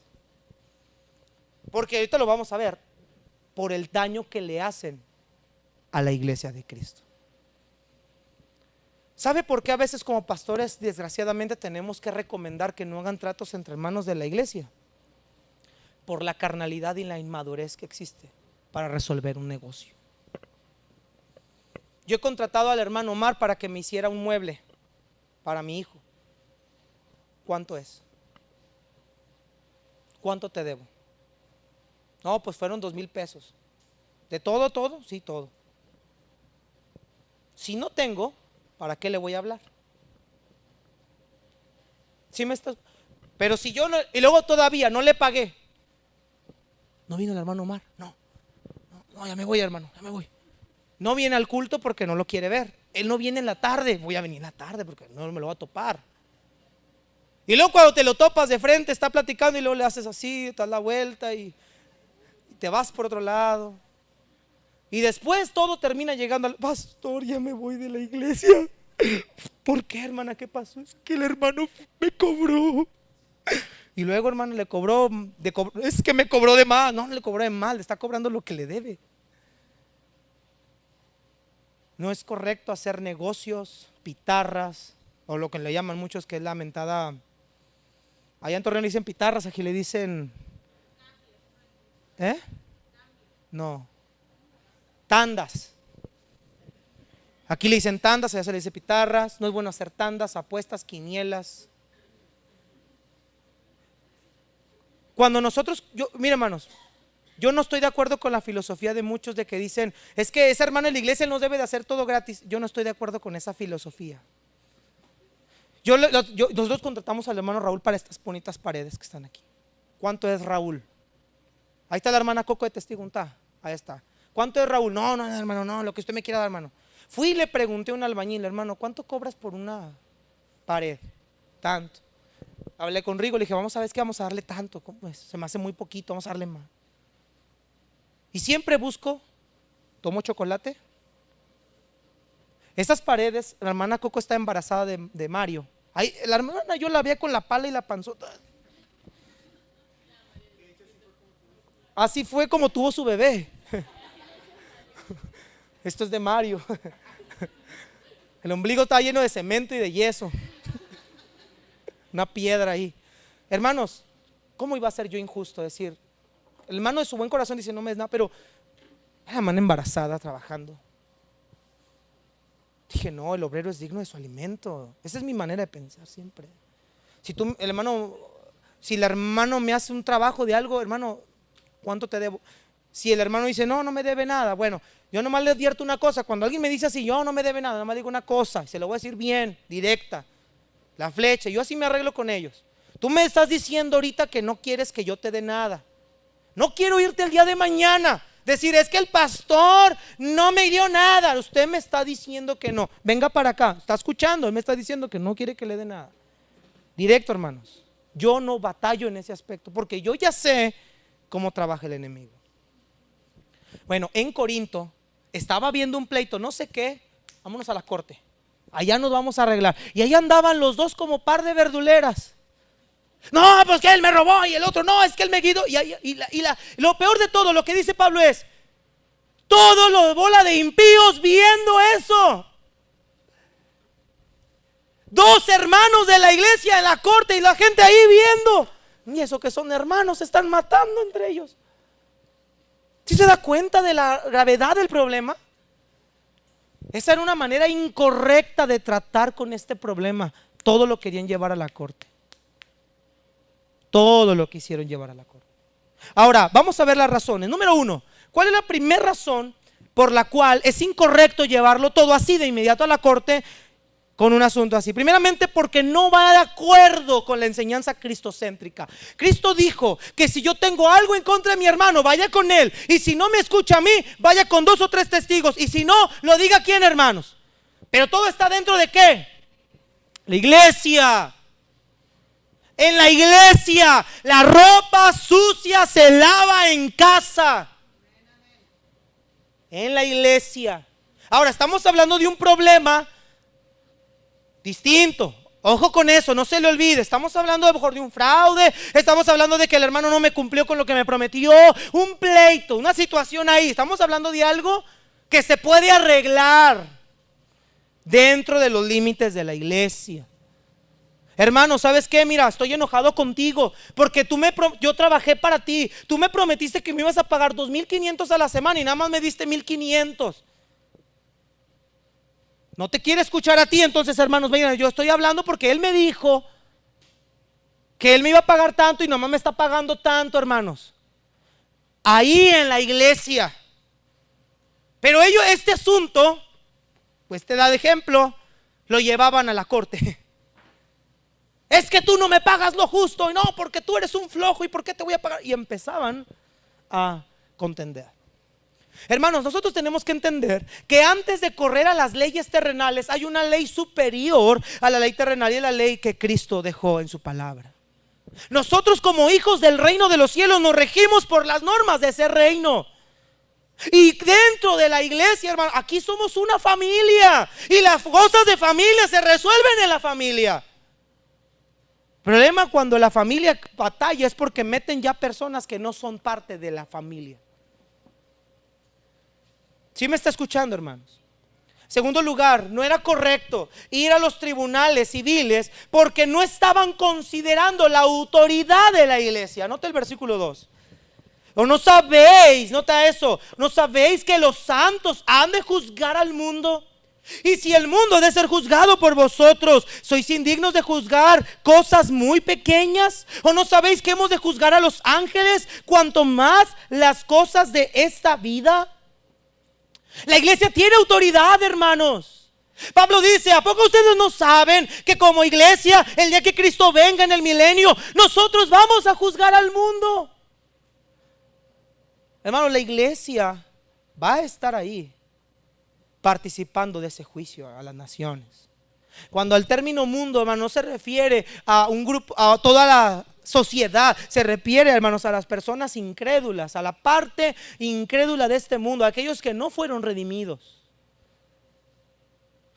Porque ahorita lo vamos a ver, por el daño que le hacen a la iglesia de Cristo. ¿Sabe por qué a veces como pastores desgraciadamente tenemos que recomendar que no hagan tratos entre hermanos de la iglesia? Por la carnalidad y la inmadurez que existe para resolver un negocio. Yo he contratado al hermano Omar para que me hiciera un mueble para mi hijo. ¿Cuánto es? ¿Cuánto te debo? No, pues fueron 2,000 pesos. ¿De todo, todo? Sí, todo. Si no tengo, ¿para qué le voy a hablar? ¿Sí me estás? Pero si yo no, y luego todavía no le pagué. ¿No vino el hermano Omar? No, ya me voy, hermano, ya me voy. No viene al culto porque no lo quiere ver. Él no viene en la tarde. Voy a venir en la tarde porque no me lo va a topar. Y luego cuando te lo topas de frente, está platicando y luego le haces así, te das la vuelta y te vas por otro lado. Y después todo termina llegando al pastor, ya me voy de la iglesia. ¿Por qué, hermana? ¿Qué pasó? Es que el hermano me cobró. Y luego, hermano, le cobró, es que me cobró de más. No le cobró de mal, le está cobrando lo que le debe. No es correcto hacer negocios, pitarras, o lo que le llaman muchos que es la mentada. Allá en Torreón le dicen pitarras, aquí le dicen no, tandas. Aquí le dicen tandas, allá se le dice pitarras. No es bueno hacer tandas, apuestas, quinielas. Cuando nosotros, mira, hermanos, yo no estoy de acuerdo con la filosofía de muchos de que dicen, es que ese hermano en la iglesia nos debe de hacer todo gratis. Yo no estoy de acuerdo con esa filosofía. Nosotros contratamos al hermano Raúl para estas bonitas paredes que están aquí. ¿Cuánto es Raúl? Ahí está la hermana Coco de testigo, ahí está. ¿Cuánto es Raúl? No, hermano, no, lo que usted me quiera dar, hermano. Fui y le pregunté a un albañil, hermano, ¿cuánto cobras por una pared? Tanto. Hablé con Rigo, le dije, vamos a ver, que vamos a darle tanto. ¿Cómo es? Se me hace muy poquito, vamos a darle más. Y siempre busco, tomo chocolate. Estas paredes, la hermana Coco está embarazada de Mario. Ahí, la hermana yo la veía con la pala y la panzota. Así fue como tuvo su bebé. Esto es de Mario. El ombligo está lleno de cemento y de yeso. Una piedra ahí. Hermanos, ¿cómo iba a ser yo injusto? Decir, el hermano de su buen corazón dice, no me es nada, pero la hermana embarazada trabajando. Dije, no, el obrero es digno de su alimento. Esa es mi manera de pensar siempre. Si el hermano me hace un trabajo de algo, hermano, ¿cuánto te debo? Si el hermano dice, no me debe nada, bueno, yo nomás le advierto una cosa. Cuando alguien me dice así, yo no me debe nada, nomás digo una cosa, se lo voy a decir bien, directa, la flecha, yo así me arreglo con ellos. Tú me estás diciendo ahorita que no quieres que yo te dé nada. No quiero irte el día de mañana, decir, es que el pastor no me dio nada. Usted me está diciendo que no, venga para acá, está escuchando, él me está diciendo que no quiere que le dé nada. Directo, hermanos, yo no batallo en ese aspecto, porque yo ya sé cómo trabaja el enemigo. Bueno, en Corinto estaba viendo un pleito, no sé qué, vámonos a la corte, allá nos vamos a arreglar. Y ahí andaban los dos como par de verduleras. No, pues que él me robó y el otro no, es que él me guió. Lo peor de todo, lo que dice Pablo es, todos los bola de impíos viendo eso. Dos hermanos de la iglesia en la corte y la gente ahí viendo. Y eso que son hermanos, se están matando entre ellos. ¿Sí se da cuenta de la gravedad del problema? Esa era una manera incorrecta de tratar con este problema. Todo lo querían llevar a la corte. Todo lo quisieron llevar a la corte. Ahora, vamos a ver las razones. Número 1, ¿cuál es la primera razón por la cual es incorrecto llevarlo todo así de inmediato a la corte con un asunto así? Primeramente, porque no va de acuerdo con la enseñanza cristocéntrica. Cristo dijo que si yo tengo algo en contra de mi hermano, vaya con él, y si no me escucha a mí, vaya con 2 o 3 testigos, y si no, lo diga quién, hermanos. Pero todo está dentro de ¿qué? La iglesia. En la iglesia, la ropa sucia se lava en casa. En la iglesia. Ahora, estamos hablando de un problema distinto. Ojo con eso, no se le olvide. Estamos hablando a lo mejor de un fraude. Estamos hablando de que el hermano no me cumplió con lo que me prometió. Un pleito, una situación ahí. Estamos hablando de algo que se puede arreglar dentro de los límites de la iglesia. Hermano, ¿sabes qué? Mira, estoy enojado contigo porque yo trabajé para ti. Tú me prometiste que me ibas a pagar 2,500 a la semana y nada más me diste 1,500. No te quiere escuchar a ti, entonces, hermanos, vengan, yo estoy hablando porque él me dijo que él me iba a pagar tanto y nada más me está pagando tanto, hermanos. Ahí en la iglesia. Pero ellos, este asunto, pues te da de ejemplo, lo llevaban a la corte. Es que tú no me pagas lo justo, y no, porque tú eres un flojo, y por qué te voy a pagar. Y empezaban a contender. Hermanos, nosotros tenemos que entender que antes de correr a las leyes terrenales hay una ley superior a la ley terrenal, y es la ley que Cristo dejó en su palabra. Nosotros como hijos del reino de los cielos nos regimos por las normas de ese reino. Y dentro de la iglesia, hermano, aquí somos una familia, y las cosas de familia se resuelven en la familia. El problema cuando la familia batalla es porque meten ya personas que no son parte de la familia. ¿Sí me está escuchando, hermanos? Segundo lugar, no era correcto ir a los tribunales civiles porque no estaban considerando la autoridad de la iglesia. Nota el versículo 2. O no sabéis, nota eso, no sabéis que los santos han de juzgar al mundo. Y si el mundo ha de ser juzgado por vosotros, ¿sois indignos de juzgar cosas muy pequeñas? ¿O no sabéis que hemos de juzgar a los ángeles, cuanto más las cosas de esta vida? La iglesia tiene autoridad, hermanos. Pablo dice, ¿a poco ustedes no saben que como iglesia, el día que Cristo venga en el milenio, nosotros vamos a juzgar al mundo? Hermanos, la iglesia va a estar ahí participando de ese juicio a las naciones. Cuando al término mundo, hermano, no se refiere a un grupo, a toda la sociedad, se refiere, hermanos, a las personas incrédulas, a la parte incrédula de este mundo, a aquellos que no fueron redimidos.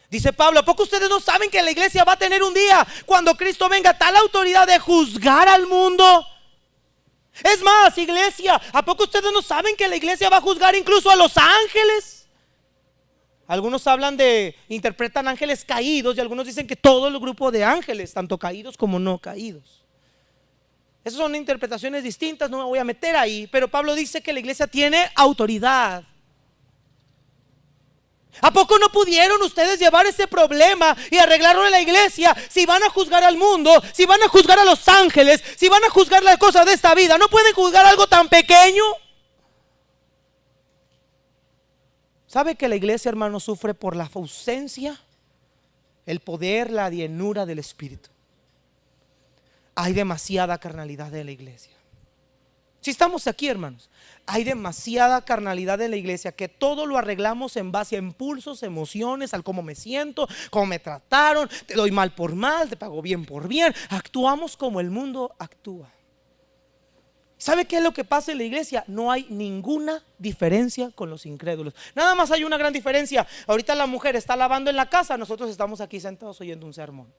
Dice Pablo, ¿a poco ustedes no saben que la iglesia va a tener un día cuando Cristo venga tal autoridad de juzgar al mundo? Es más, iglesia, ¿a poco ustedes no saben que la iglesia va a juzgar incluso a los ángeles? Algunos interpretan ángeles caídos, y algunos dicen que todo el grupo de ángeles, tanto caídos como no caídos. Esas son interpretaciones distintas, no me voy a meter ahí, pero Pablo dice que la iglesia tiene autoridad. ¿A poco no pudieron ustedes llevar ese problema y arreglarlo en la iglesia? Si van a juzgar al mundo, si van a juzgar a los ángeles, si van a juzgar las cosas de esta vida, ¿no pueden juzgar algo tan pequeño? ¿Sabe que la iglesia, hermano, sufre por la ausencia, el poder, la llenura del Espíritu? Hay demasiada carnalidad en la iglesia. Si estamos aquí, hermanos, hay demasiada carnalidad en la iglesia, que todo lo arreglamos en base a impulsos, emociones, al cómo me siento, cómo me trataron, te doy mal por mal, te pago bien por bien. Actuamos como el mundo actúa. ¿Sabe qué es lo que pasa en la iglesia? No hay ninguna diferencia con los incrédulos. Nada más hay una gran diferencia. Ahorita la mujer está lavando en la casa, nosotros estamos aquí sentados oyendo un sermón.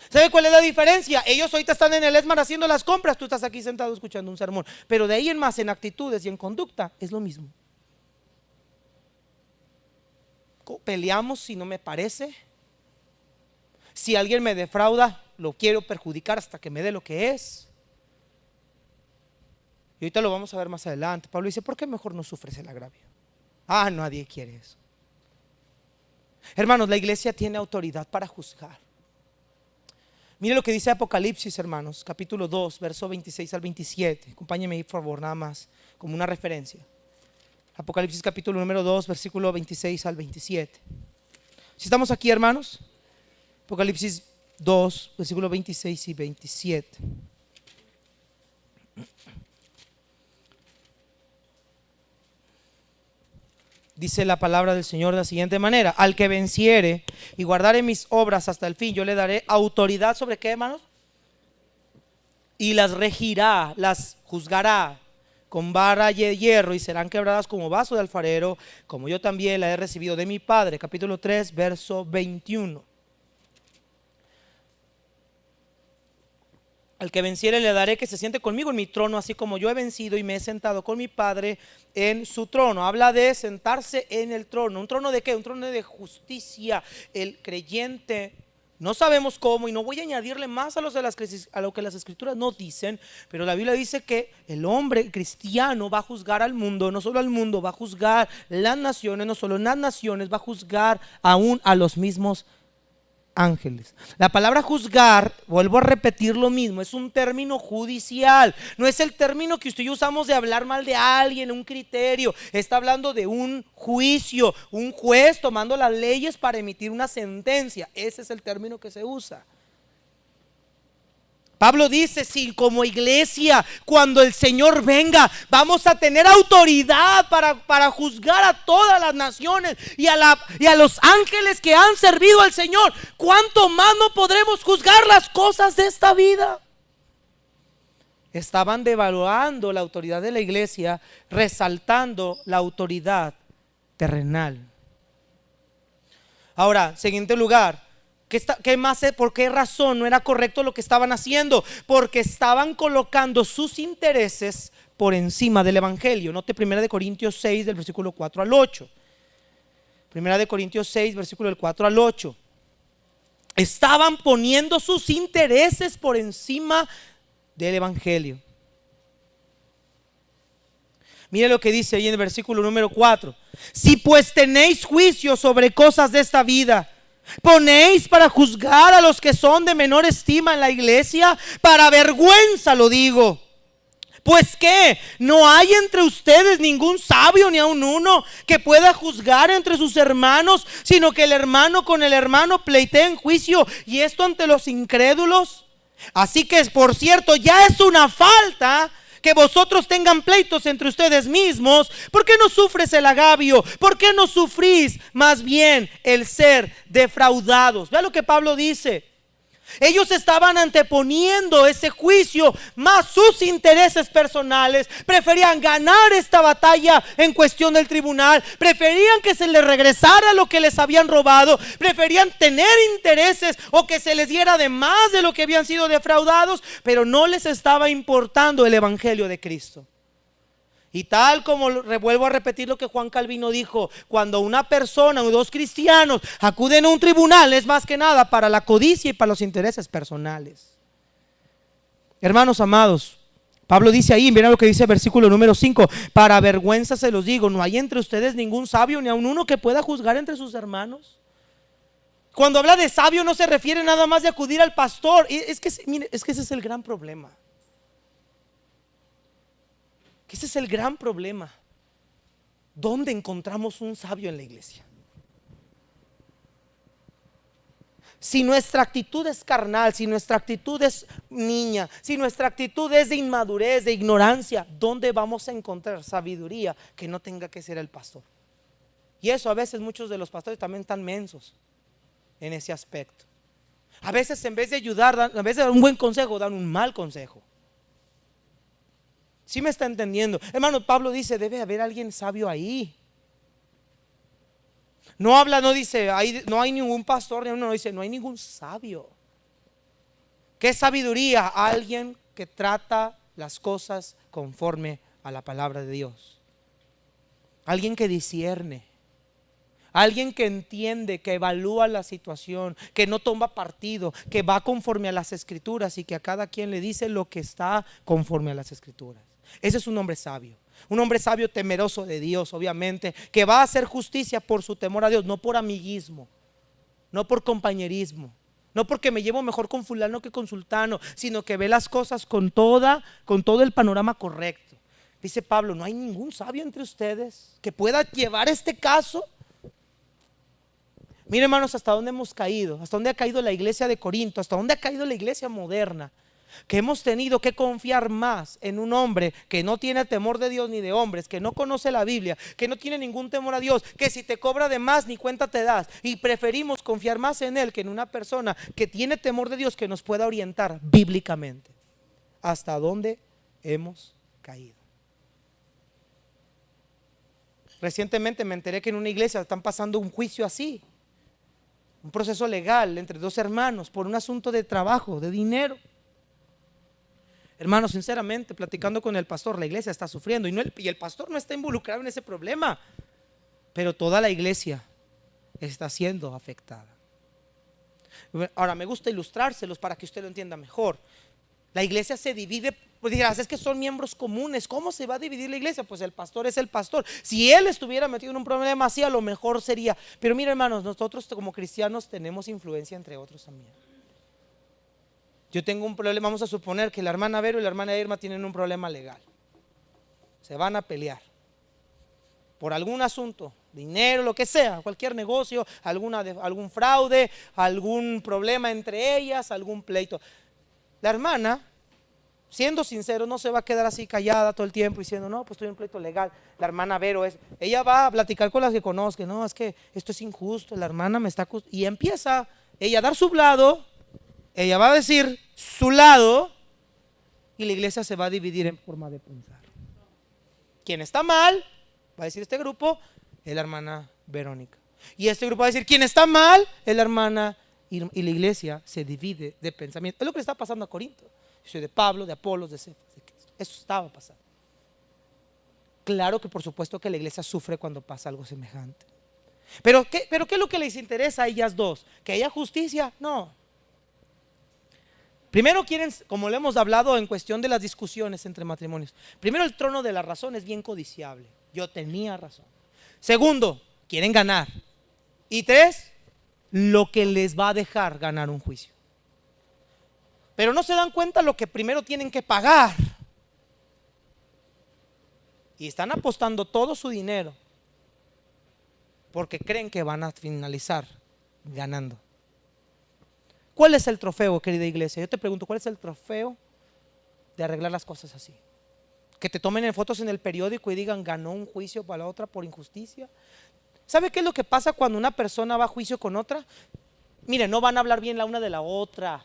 ¿Sabe cuál es la diferencia? Ellos ahorita están en el Esmar haciendo las compras, tú estás aquí sentado escuchando un sermón. Pero de ahí en más, en actitudes y en conducta, es lo mismo. Peleamos si no me parece. Si alguien me defrauda, lo quiero perjudicar hasta que me dé lo que es. Y ahorita lo vamos a ver más adelante. Pablo dice, ¿por qué mejor no sufres el agravio? Nadie quiere eso. Hermanos, la iglesia tiene autoridad para juzgar. Mire lo que dice Apocalipsis, hermanos, capítulo 2, verso 26 al 27. Acompáñenme ahí, por favor, nada más, como una referencia. Apocalipsis capítulo número 2, versículo 26 al 27. Si estamos aquí, hermanos, Apocalipsis 2, versículo 26 y 27. Dice la palabra del Señor de la siguiente manera: al que venciere y guardare mis obras hasta el fin, yo le daré autoridad sobre qué, hermanos, y las regirá, las juzgará con vara de hierro, y serán quebradas como vaso de alfarero, como yo también la he recibido de mi Padre. Capítulo 3, verso 21. Al que venciere le daré que se siente conmigo en mi trono, así como yo he vencido y me he sentado con mi Padre en su trono. Habla de sentarse en el trono. ¿Un trono de qué? Un trono de justicia. El creyente, no sabemos cómo, y no voy a añadirle más a lo que las escrituras no dicen, pero la Biblia dice que el hombre cristiano va a juzgar al mundo, no solo al mundo, va a juzgar las naciones, no solo las naciones, va a juzgar aún a los mismos ángeles. La palabra juzgar, vuelvo a repetir lo mismo, es un término judicial, no es el término que usted y yo usamos de hablar mal de alguien, un criterio. Está hablando de un juicio, un juez tomando las leyes para emitir una sentencia. Ese es el término que se usa. Pablo dice, si como iglesia, cuando el Señor venga, vamos a tener autoridad para juzgar a todas las naciones y a los ángeles que han servido al Señor, ¿cuánto más no podremos juzgar las cosas de esta vida? Estaban devaluando la autoridad de la iglesia, resaltando la autoridad terrenal. Ahora, siguiente lugar. ¿Qué más? ¿Por qué razón no era correcto lo que estaban haciendo? Porque estaban colocando sus intereses por encima del evangelio. Note 1 Corintios 6 del versículo 4 al 8. 1 Corintios 6 versículo del 4 al 8. Estaban poniendo sus intereses por encima del evangelio. Mire lo que dice ahí en el versículo número 4. Si pues tenéis juicio sobre cosas de esta vida, ponéis para juzgar a los que son de menor estima en la iglesia, para vergüenza lo digo. Pues que no hay entre ustedes ningún sabio ni aun uno que pueda juzgar entre sus hermanos, sino que el hermano con el hermano pleitea en juicio, y esto ante los incrédulos. Así que, por cierto, ya es una falta que vosotros tengan pleitos entre ustedes mismos. ¿Por qué no sufres el agravio? ¿Por qué no sufrís más bien el ser defraudados? Vea lo que Pablo dice. Ellos estaban anteponiendo ese juicio más sus intereses personales. Preferían ganar esta batalla en cuestión del tribunal. Preferían que se les regresara lo que les habían robado. Preferían tener intereses o que se les diera de más de lo que habían sido defraudados. Pero no les estaba importando el evangelio de Cristo. Y tal como vuelvo a repetir lo que Juan Calvino dijo, cuando una persona o dos cristianos acuden a un tribunal, es más que nada para la codicia y para los intereses personales. Hermanos amados, Pablo dice ahí, miren lo que dice el versículo número 5: para vergüenza se los digo, no hay entre ustedes ningún sabio ni aun uno que pueda juzgar entre sus hermanos. Cuando habla de sabio no se refiere nada más de acudir al pastor. Mire, es que ese es el gran problema. Ese es el gran problema. ¿Dónde encontramos un sabio en la iglesia? Si nuestra actitud es carnal, si nuestra actitud es niña, si nuestra actitud es de inmadurez, de ignorancia, ¿dónde vamos a encontrar sabiduría que no tenga que ser el pastor? Y eso a veces muchos de los pastores también están mensos en ese aspecto. A veces en vez de ayudar, en vez de dar un buen consejo, dan un mal consejo. ¿Sí me está entendiendo? Hermano, Pablo dice, debe haber alguien sabio ahí. No habla, no dice, no hay ningún pastor, no dice, no hay ningún sabio. ¿Qué sabiduría? Alguien que trata las cosas conforme a la palabra de Dios. Alguien que discierne. Alguien que entiende, que evalúa la situación, que no toma partido, que va conforme a las escrituras y que a cada quien le dice lo que está conforme a las escrituras. Ese es un hombre sabio. Un hombre sabio temeroso de Dios, obviamente, que va a hacer justicia por su temor a Dios, no por amiguismo, no por compañerismo, no porque me llevo mejor con fulano que con sultano, sino que ve las cosas con todo el panorama correcto. Dice Pablo, no hay ningún sabio entre ustedes que pueda llevar este caso. Miren, hermanos, hasta dónde hemos caído, hasta dónde ha caído la iglesia de Corinto, hasta dónde ha caído la iglesia moderna, que hemos tenido que confiar más en un hombre que no tiene temor de Dios ni de hombres, que no conoce la Biblia, que no tiene ningún temor a Dios, que si te cobra de más ni cuenta te das, y preferimos confiar más en él que en una persona que tiene temor de Dios, que nos pueda orientar bíblicamente. Hasta dónde hemos caído. Recientemente me enteré que en una iglesia están pasando un juicio así, un proceso legal entre dos hermanos por un asunto de trabajo, de dinero. Hermano, sinceramente, platicando con el pastor, la iglesia está sufriendo y el pastor no está involucrado en ese problema, pero toda la iglesia está siendo afectada. Ahora, me gusta ilustrárselos para que usted lo entienda mejor. La iglesia se divide, pues dirás, es que son miembros comunes. ¿Cómo se va a dividir la iglesia? Pues el pastor es el pastor. Si él estuviera metido en un problema así, a lo mejor sería. Pero mira, hermanos, nosotros como cristianos tenemos influencia entre otros también. Yo tengo un problema, vamos a suponer que la hermana Vero y la hermana Irma tienen un problema legal. Se van a pelear por algún asunto, dinero, lo que sea, cualquier negocio, algún fraude, algún problema entre ellas, algún pleito. La hermana, siendo sincero, no se va a quedar así callada todo el tiempo diciendo, no, pues estoy en un pleito legal. La hermana Vero ella va a platicar con las que conozca, no, es que esto es injusto, la hermana me está y empieza ella a dar su lado, ella va a decir su lado y la iglesia se va a dividir en forma de pensar. Quien está mal, va a decir este grupo, es la hermana Verónica. Y este grupo va a decir, quien está mal, es la hermana Irma. Y la iglesia se divide de pensamiento. Es lo que le está pasando a Corinto. Yo soy de Pablo, de Apolos, de Cefas, de Cristo. Eso estaba pasando. Claro que por supuesto que la iglesia sufre cuando pasa algo semejante. ¿Pero qué es lo que les interesa a ellas dos? ¿Que haya justicia? No. Primero quieren, como le hemos hablado en cuestión de las discusiones entre matrimonios, primero el trono de la razón es bien codiciable. Yo tenía razón. Segundo, quieren ganar. Y tres, lo que les va a dejar ganar un juicio. Pero no se dan cuenta lo que primero tienen que pagar. Y están apostando todo su dinero porque creen que van a finalizar ganando. ¿Cuál es el trofeo, querida iglesia? Yo te pregunto, ¿cuál es el trofeo de arreglar las cosas así? Que te tomen en fotos en el periódico y digan, ganó un juicio para la otra por injusticia. ¿Sabe qué es lo que pasa cuando una persona va a juicio con otra? Mire, no van a hablar bien la una de la otra.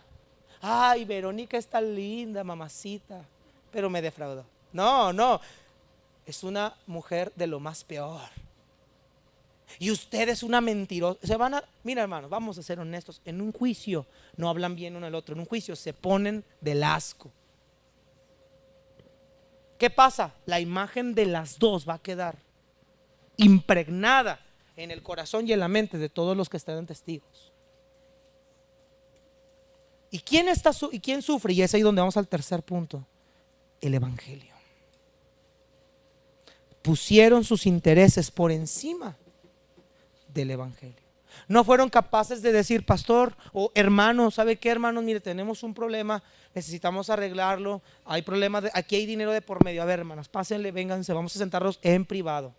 Ay, Verónica es tan linda, mamacita, pero me defraudó. No, es una mujer de lo más peor. Y usted es una mentirosa. Mira, hermanos, vamos a ser honestos. En un juicio no hablan bien uno al otro. En un juicio se ponen del asco. ¿Qué pasa? La imagen de las dos va a quedar impregnada en el corazón y en la mente de todos los que estén testigos. ¿Y quién sufre? Y es ahí donde vamos al tercer punto. El evangelio. Pusieron sus intereses por encima del evangelio. No fueron capaces de decir, pastor o hermano, ¿sabe qué, hermanos? Mire, tenemos un problema, necesitamos arreglarlo, hay problemas, aquí hay dinero de por medio. A ver, hermanas, pásenle, vénganse, vamos a sentarnos en privado.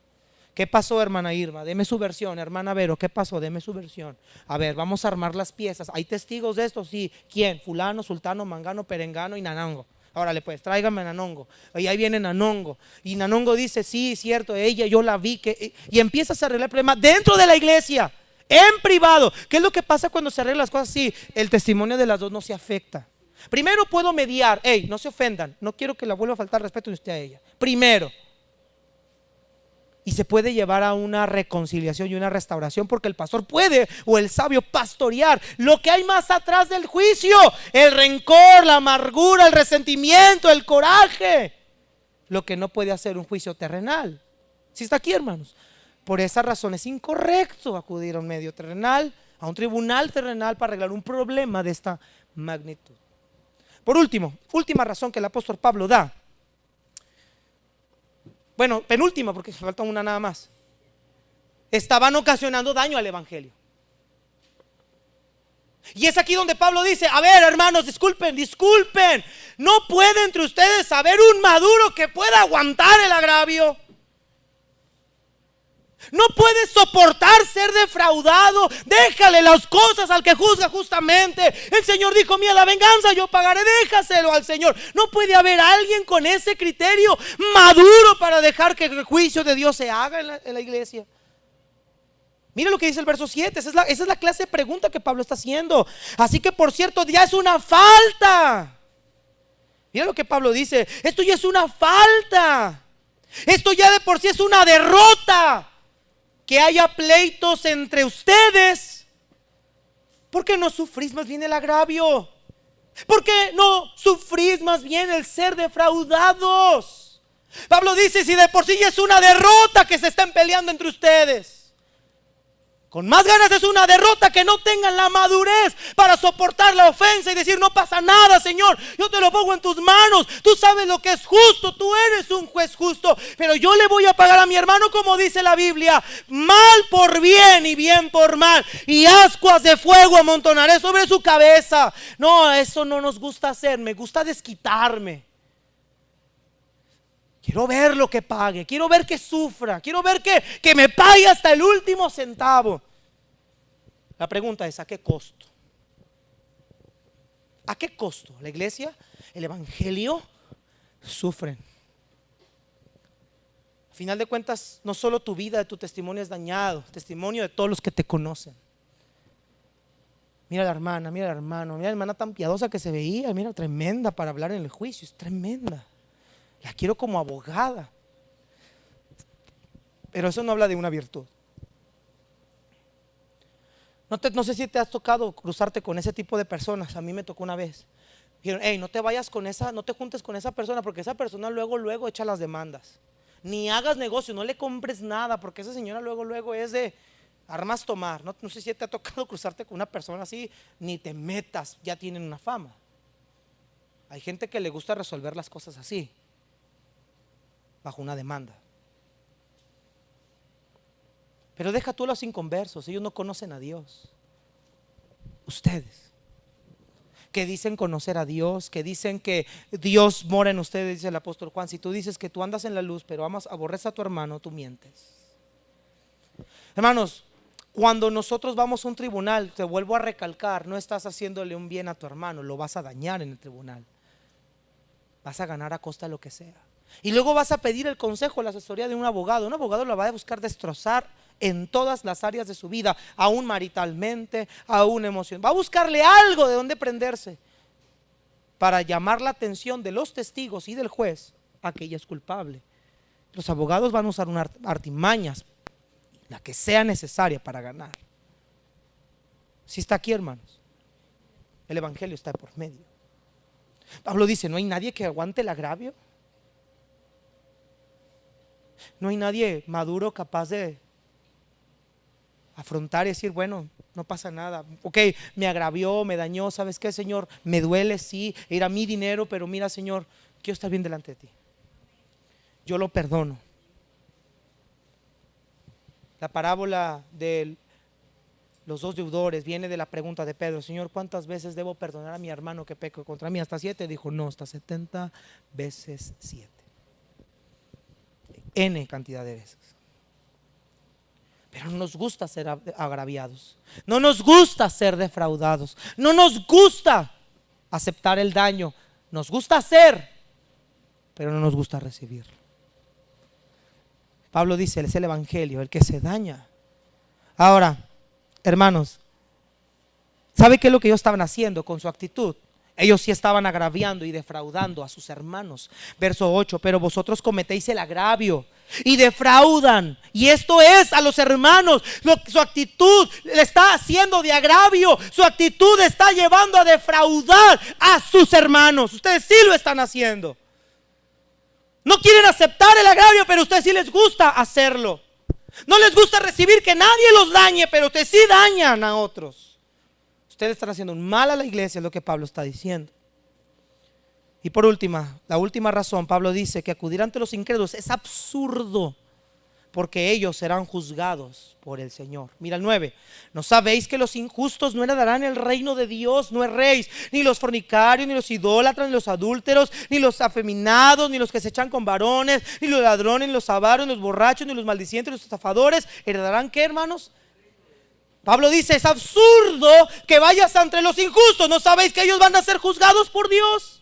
¿Qué pasó, hermana Irma? Deme su versión. Hermana Vero, ¿qué pasó? Deme su versión. A ver, vamos a armar las piezas. ¿Hay testigos de esto? Sí. ¿Quién? Fulano, sultano, mangano, perengano y nanango. Órale pues, tráigame a Nanongo. Y ahí viene Nanongo. Y Nanongo dice, sí, cierto, yo la vi. Y empiezas a arreglar el problema dentro de la iglesia, en privado. ¿Qué es lo que pasa cuando se arreglan las cosas así? El testimonio de las dos no se afecta. Primero puedo mediar. Hey, no se ofendan. No quiero que la vuelva a faltar respeto de usted a ella. Primero. Y se puede llevar a una reconciliación y una restauración, porque el pastor puede, o el sabio, pastorear lo que hay más atrás del juicio: el rencor, la amargura, el resentimiento, el coraje. Lo que no puede hacer un juicio terrenal. ¿Sí está aquí, hermanos? Por esa razón es incorrecto acudir a un medio terrenal, a un tribunal terrenal, para arreglar un problema de esta magnitud. Por último, última razón que el apóstol Pablo da. Bueno, penúltima, porque falta una nada más. Estaban ocasionando daño al evangelio. Y es aquí donde Pablo dice: a ver, hermanos, disculpen. No puede entre ustedes haber un maduro que pueda aguantar el agravio. No puedes soportar ser defraudado. Déjale las cosas al que juzga justamente. El Señor dijo: mía la venganza, yo pagaré. Déjaselo al Señor. No puede haber alguien con ese criterio maduro para dejar que el juicio de Dios se haga en la iglesia. Mira lo que dice el verso 7. Esa es la clase de pregunta que Pablo está haciendo. Así que, por cierto, ya es una falta. Mira lo que Pablo dice: esto ya es una falta. Esto ya de por sí es una derrota, que haya pleitos entre ustedes. ¿Por qué no sufrís más bien el agravio? ¿Por qué no sufrís más bien el ser defraudados? Pablo dice, si de por sí es una derrota que se estén peleando entre ustedes, con más ganas es una derrota que no tengan la madurez para soportar la ofensa y decir, no pasa nada, Señor, yo te lo pongo en tus manos, tú sabes lo que es justo, tú eres un juez justo, pero yo le voy a pagar a mi hermano, como dice la Biblia, mal por bien y bien por mal, y ascuas de fuego amontonaré sobre su cabeza. No, eso no nos gusta hacer, me gusta desquitarme. Quiero ver lo que pague, quiero ver que sufra, quiero ver que me pague hasta el último centavo. La pregunta es, ¿a qué costo? ¿A qué costo? La iglesia, el evangelio, sufren. Al final de cuentas, no solo tu vida, tu testimonio es dañado, testimonio de todos los que te conocen. Mira a la hermana, mira al hermano, mira a la hermana tan piadosa que se veía, mira, tremenda para hablar en el juicio, es tremenda. La quiero como abogada. Pero eso no habla de una virtud. No sé si te has tocado cruzarte con ese tipo de personas. A mí me tocó una vez. Dijeron, hey, no te vayas con esa, no te juntes con esa persona, porque esa persona luego echa las demandas. Ni hagas negocio, no le compres nada, porque esa señora luego es de armas tomar. No sé si te ha tocado cruzarte con una persona así, ni te metas, ya tienen una fama. Hay gente que le gusta resolver las cosas así, bajo una demanda. Pero deja tú a los inconversos, ellos no conocen a Dios. Ustedes, que dicen conocer a Dios, que dicen que Dios mora en ustedes, dice el apóstol Juan. Si tú dices que tú andas en la luz, pero aborreces a tu hermano, tú mientes. Hermanos, cuando nosotros vamos a un tribunal, te vuelvo a recalcar, no estás haciéndole un bien a tu hermano, lo vas a dañar en el tribunal. Vas a ganar a costa de lo que sea. Y luego vas a pedir el consejo, la asesoría de un abogado. Un abogado lo va a buscar destrozar en todas las áreas de su vida, aún maritalmente, aún emocional. Va a buscarle algo de donde prenderse para llamar la atención de los testigos y del juez a que ella es culpable. Los abogados van a usar unas artimañas, la que sea necesaria para ganar. Si está aquí, hermanos, el evangelio está por medio. Pablo dice, no hay nadie que aguante el agravio. No hay nadie maduro capaz de afrontar y decir, bueno, no pasa nada. Ok, me agravió, me dañó, ¿sabes qué, Señor? Me duele, sí, era mi dinero, pero mira, Señor, quiero estar bien delante de ti. Yo lo perdono. La parábola de los dos deudores viene de la pregunta de Pedro, Señor, ¿cuántas veces debo perdonar a mi hermano que peca contra mí? ¿Hasta 7? Dijo, no, hasta 70 veces 7. N cantidad de veces. Pero no nos gusta ser agraviados, no nos gusta ser defraudados, no nos gusta aceptar el daño. Nos gusta hacer, pero no nos gusta recibir. Pablo dice, es el evangelio el que se daña. Ahora, hermanos, ¿sabe qué es lo que ellos estaban haciendo con su actitud? Ellos sí estaban agraviando y defraudando a sus hermanos. Verso 8, pero vosotros cometéis el agravio y defraudan, y esto es a los hermanos. Su actitud le está haciendo de agravio, su actitud está llevando a defraudar a sus hermanos. Ustedes sí lo están haciendo. No quieren aceptar el agravio, pero a ustedes sí les gusta hacerlo. No les gusta recibir que nadie los dañe, pero ustedes sí dañan a otros. Ustedes están haciendo un mal a la iglesia, es lo que Pablo está diciendo. Y por última, la última razón, Pablo dice que acudir ante los incrédulos es absurdo, porque ellos serán juzgados por el Señor. Mira el 9, ¿no sabéis que los injustos no heredarán el reino de Dios? No erréis, ni los fornicarios, ni los idólatras, ni los adúlteros, ni los afeminados, ni los que se echan con varones, ni los ladrones, ni los avaros, ni los borrachos, ni los maldicientes, ni los estafadores, ¿heredarán qué, hermanos? Pablo dice, es absurdo que vayas entre los injustos. ¿No sabéis que ellos van a ser juzgados por Dios?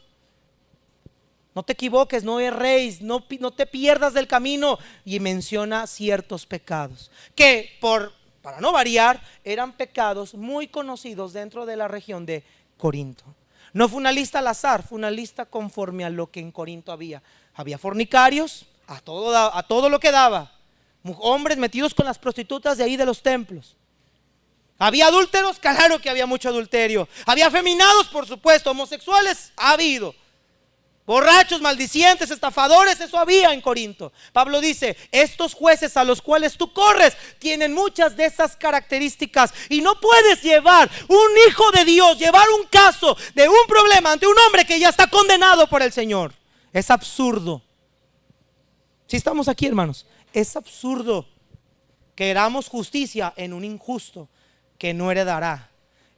No te equivoques, no erréis, no te pierdas del camino. Y menciona ciertos pecados que, para no variar, eran pecados muy conocidos dentro de la región de Corinto. No fue una lista al azar, fue una lista conforme a lo que en Corinto había. Había fornicarios, a todo lo que daba, hombres metidos con las prostitutas de ahí de los templos. ¿Había adúlteros? Claro que había mucho adulterio. ¿Había afeminados? Por supuesto. ¿Homosexuales? Ha habido. Borrachos, maldicientes, estafadores, eso había en Corinto. Pablo dice, estos jueces a los cuales tú corres tienen muchas de esas características y no puedes llevar un hijo de Dios, llevar un caso de un problema ante un hombre que ya está condenado por el Señor. Es absurdo. Si estamos aquí, hermanos, es absurdo que queramos justicia en un injusto que no heredará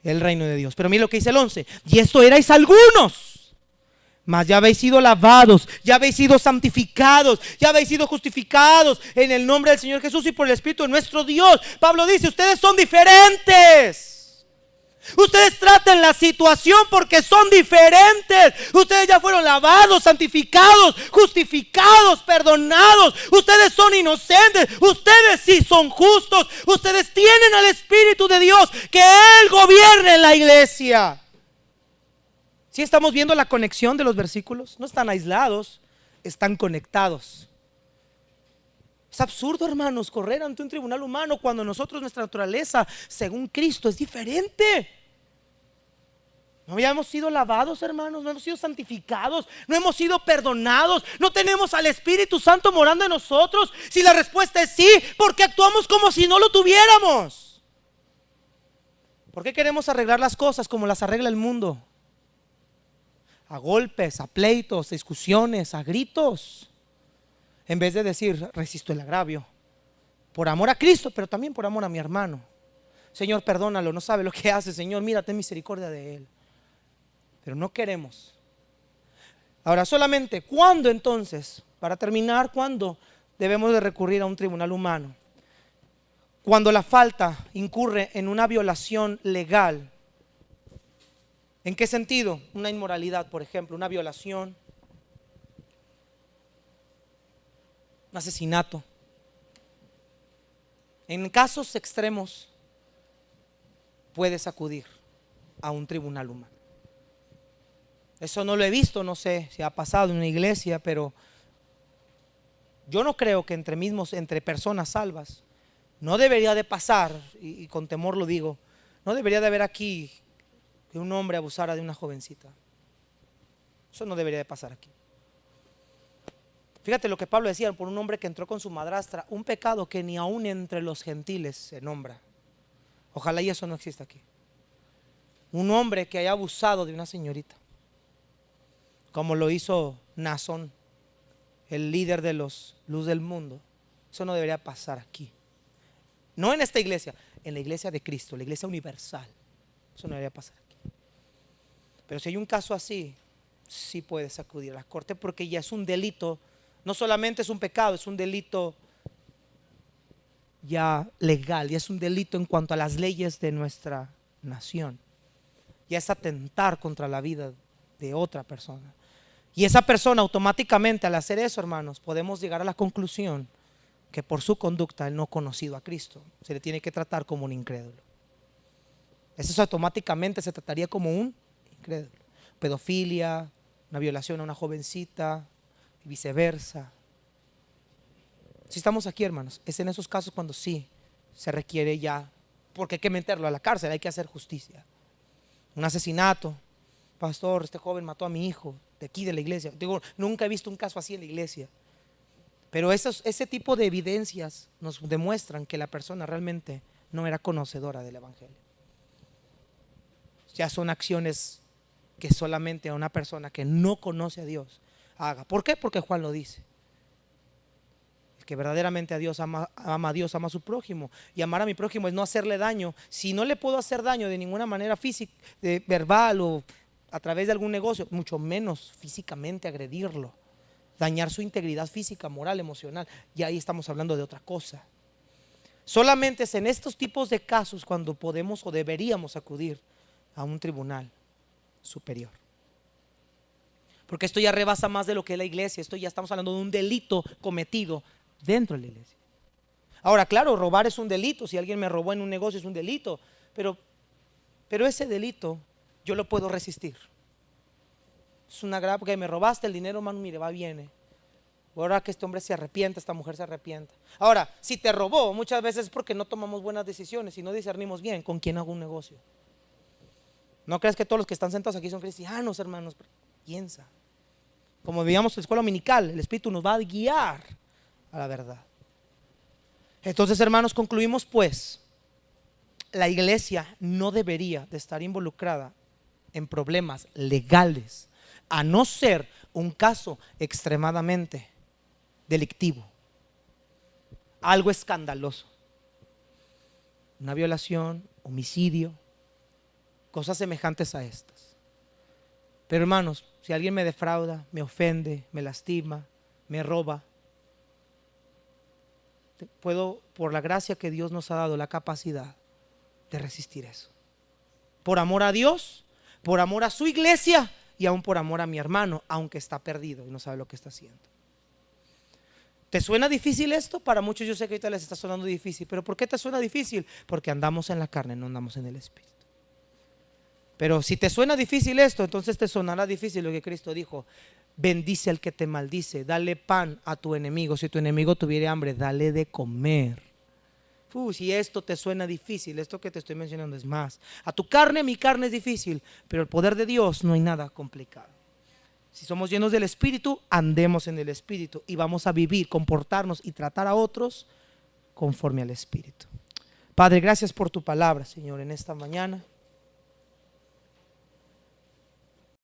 el reino de Dios. Pero mire lo que dice el 11, y esto erais algunos. Mas ya habéis sido lavados, ya habéis sido santificados, ya habéis sido justificados en el nombre del Señor Jesús y por el Espíritu de nuestro Dios. Pablo dice, ustedes son diferentes. Ustedes tratan la situación porque son diferentes. Ustedes ya fueron lavados, santificados, justificados, perdonados. Ustedes son inocentes. Ustedes sí son justos. Ustedes tienen al Espíritu de Dios, que Él gobierne en la iglesia. ¿Sí estamos viendo la conexión de los versículos? No están aislados, están conectados. Es absurdo, hermanos, correr ante un tribunal humano cuando nosotros, nuestra naturaleza, según Cristo, es diferente. No habíamos sido lavados, hermanos, no hemos sido santificados, no hemos sido perdonados, no tenemos al Espíritu Santo morando en nosotros. Si la respuesta es sí, ¿por qué actuamos como si no lo tuviéramos? ¿Por qué queremos arreglar las cosas como las arregla el mundo? A golpes, a pleitos, a discusiones, a gritos, en vez de decir, resisto el agravio, por amor a Cristo, pero también por amor a mi hermano. Señor, perdónalo, no sabe lo que hace. Señor, mira, ten misericordia de él. Pero no queremos. Ahora, solamente, ¿cuándo entonces? Para terminar, ¿cuándo debemos de recurrir a un tribunal humano? Cuando la falta incurre en una violación legal. ¿En qué sentido? Una inmoralidad, por ejemplo, una violación, un asesinato. En casos extremos puedes acudir a un tribunal humano. Eso no lo he visto, no sé si ha pasado en una iglesia, pero yo no creo que entre personas salvas no debería de pasar, y con temor lo digo, no debería de haber aquí que un hombre abusara de una jovencita. Eso no debería de pasar aquí. Fíjate lo que Pablo decía por un hombre que entró con su madrastra, un pecado que ni aún entre los gentiles se nombra. Ojalá y eso no exista aquí. Un hombre que haya abusado de una señorita, como lo hizo Naasón, el líder de los luz del mundo. Eso no debería pasar aquí. No en esta iglesia, en la iglesia de Cristo, la iglesia universal. Eso no debería pasar aquí. Pero si hay un caso así, sí puedes acudir a la corte, porque ya es un delito. No solamente es un pecado, es un delito ya legal, ya es un delito en cuanto a las leyes de nuestra nación. Ya es atentar contra la vida de otra persona. Y esa persona automáticamente, al hacer eso, hermanos, podemos llegar a la conclusión que por su conducta él no ha conocido a Cristo. Se le tiene que tratar como un incrédulo. Eso automáticamente se trataría como un incrédulo. Pedofilia, una violación a una jovencita y viceversa. Si estamos aquí, hermanos, es en esos casos cuando sí se requiere ya, porque hay que meterlo a la cárcel, hay que hacer justicia. Un asesinato, pastor, este joven mató a mi hijo de aquí de la iglesia. Digo, nunca he visto un caso así en la iglesia, pero ese tipo de evidencias nos demuestran que la persona realmente no era conocedora del evangelio. Ya son acciones que solamente a una persona que no conoce a Dios haga. ¿Por qué? Porque Juan lo dice. El que verdaderamente a Dios ama a Dios, ama a su prójimo. Y amar a mi prójimo es no hacerle daño. Si no le puedo hacer daño de ninguna manera física, verbal o a través de algún negocio, mucho menos físicamente agredirlo, dañar su integridad física, moral, emocional. Y ahí estamos hablando de otra cosa. Solamente es en estos tipos de casos cuando podemos o deberíamos acudir a un tribunal superior. Porque esto ya rebasa más de lo que es la iglesia. Esto ya estamos hablando de un delito cometido dentro de la iglesia. Ahora, claro, robar es un delito. Si alguien me robó en un negocio es un delito. Pero ese delito yo lo puedo resistir. Es una grave, porque me robaste el dinero, hermano, mire, va, viene. Ahora que este hombre se arrepienta, esta mujer se arrepienta. Ahora, si te robó, muchas veces es porque no tomamos buenas decisiones y no discernimos bien con quién hago un negocio. No creas que todos los que están sentados aquí son cristianos, hermanos. Piensa. Como veíamos en la escuela dominical, el Espíritu nos va a guiar a la verdad. Entonces, hermanos, concluimos pues, la iglesia no debería de estar involucrada en problemas legales, a no ser un caso extremadamente delictivo, algo escandaloso, una violación, homicidio, cosas semejantes a estas. Pero hermanos, si alguien me defrauda, me ofende, me lastima, me roba, puedo, por la gracia que Dios nos ha dado, la capacidad de resistir eso. Por amor a Dios, por amor a su iglesia y aún por amor a mi hermano, aunque está perdido y no sabe lo que está haciendo. ¿Te suena difícil esto? Para muchos yo sé que ahorita les está sonando difícil, pero ¿por qué te suena difícil? Porque andamos en la carne, no andamos en el Espíritu. Pero si te suena difícil esto, entonces te sonará difícil lo que Cristo dijo: bendice al que te maldice, dale pan a tu enemigo, si tu enemigo tuviere hambre, dale de comer. Si esto te suena difícil, esto que te estoy mencionando es más. A tu carne, mi carne es difícil, pero el poder de Dios no hay nada complicado. Si somos llenos del Espíritu, andemos en el Espíritu y vamos a vivir, comportarnos y tratar a otros conforme al Espíritu. Padre, gracias por tu palabra, Señor, en esta mañana.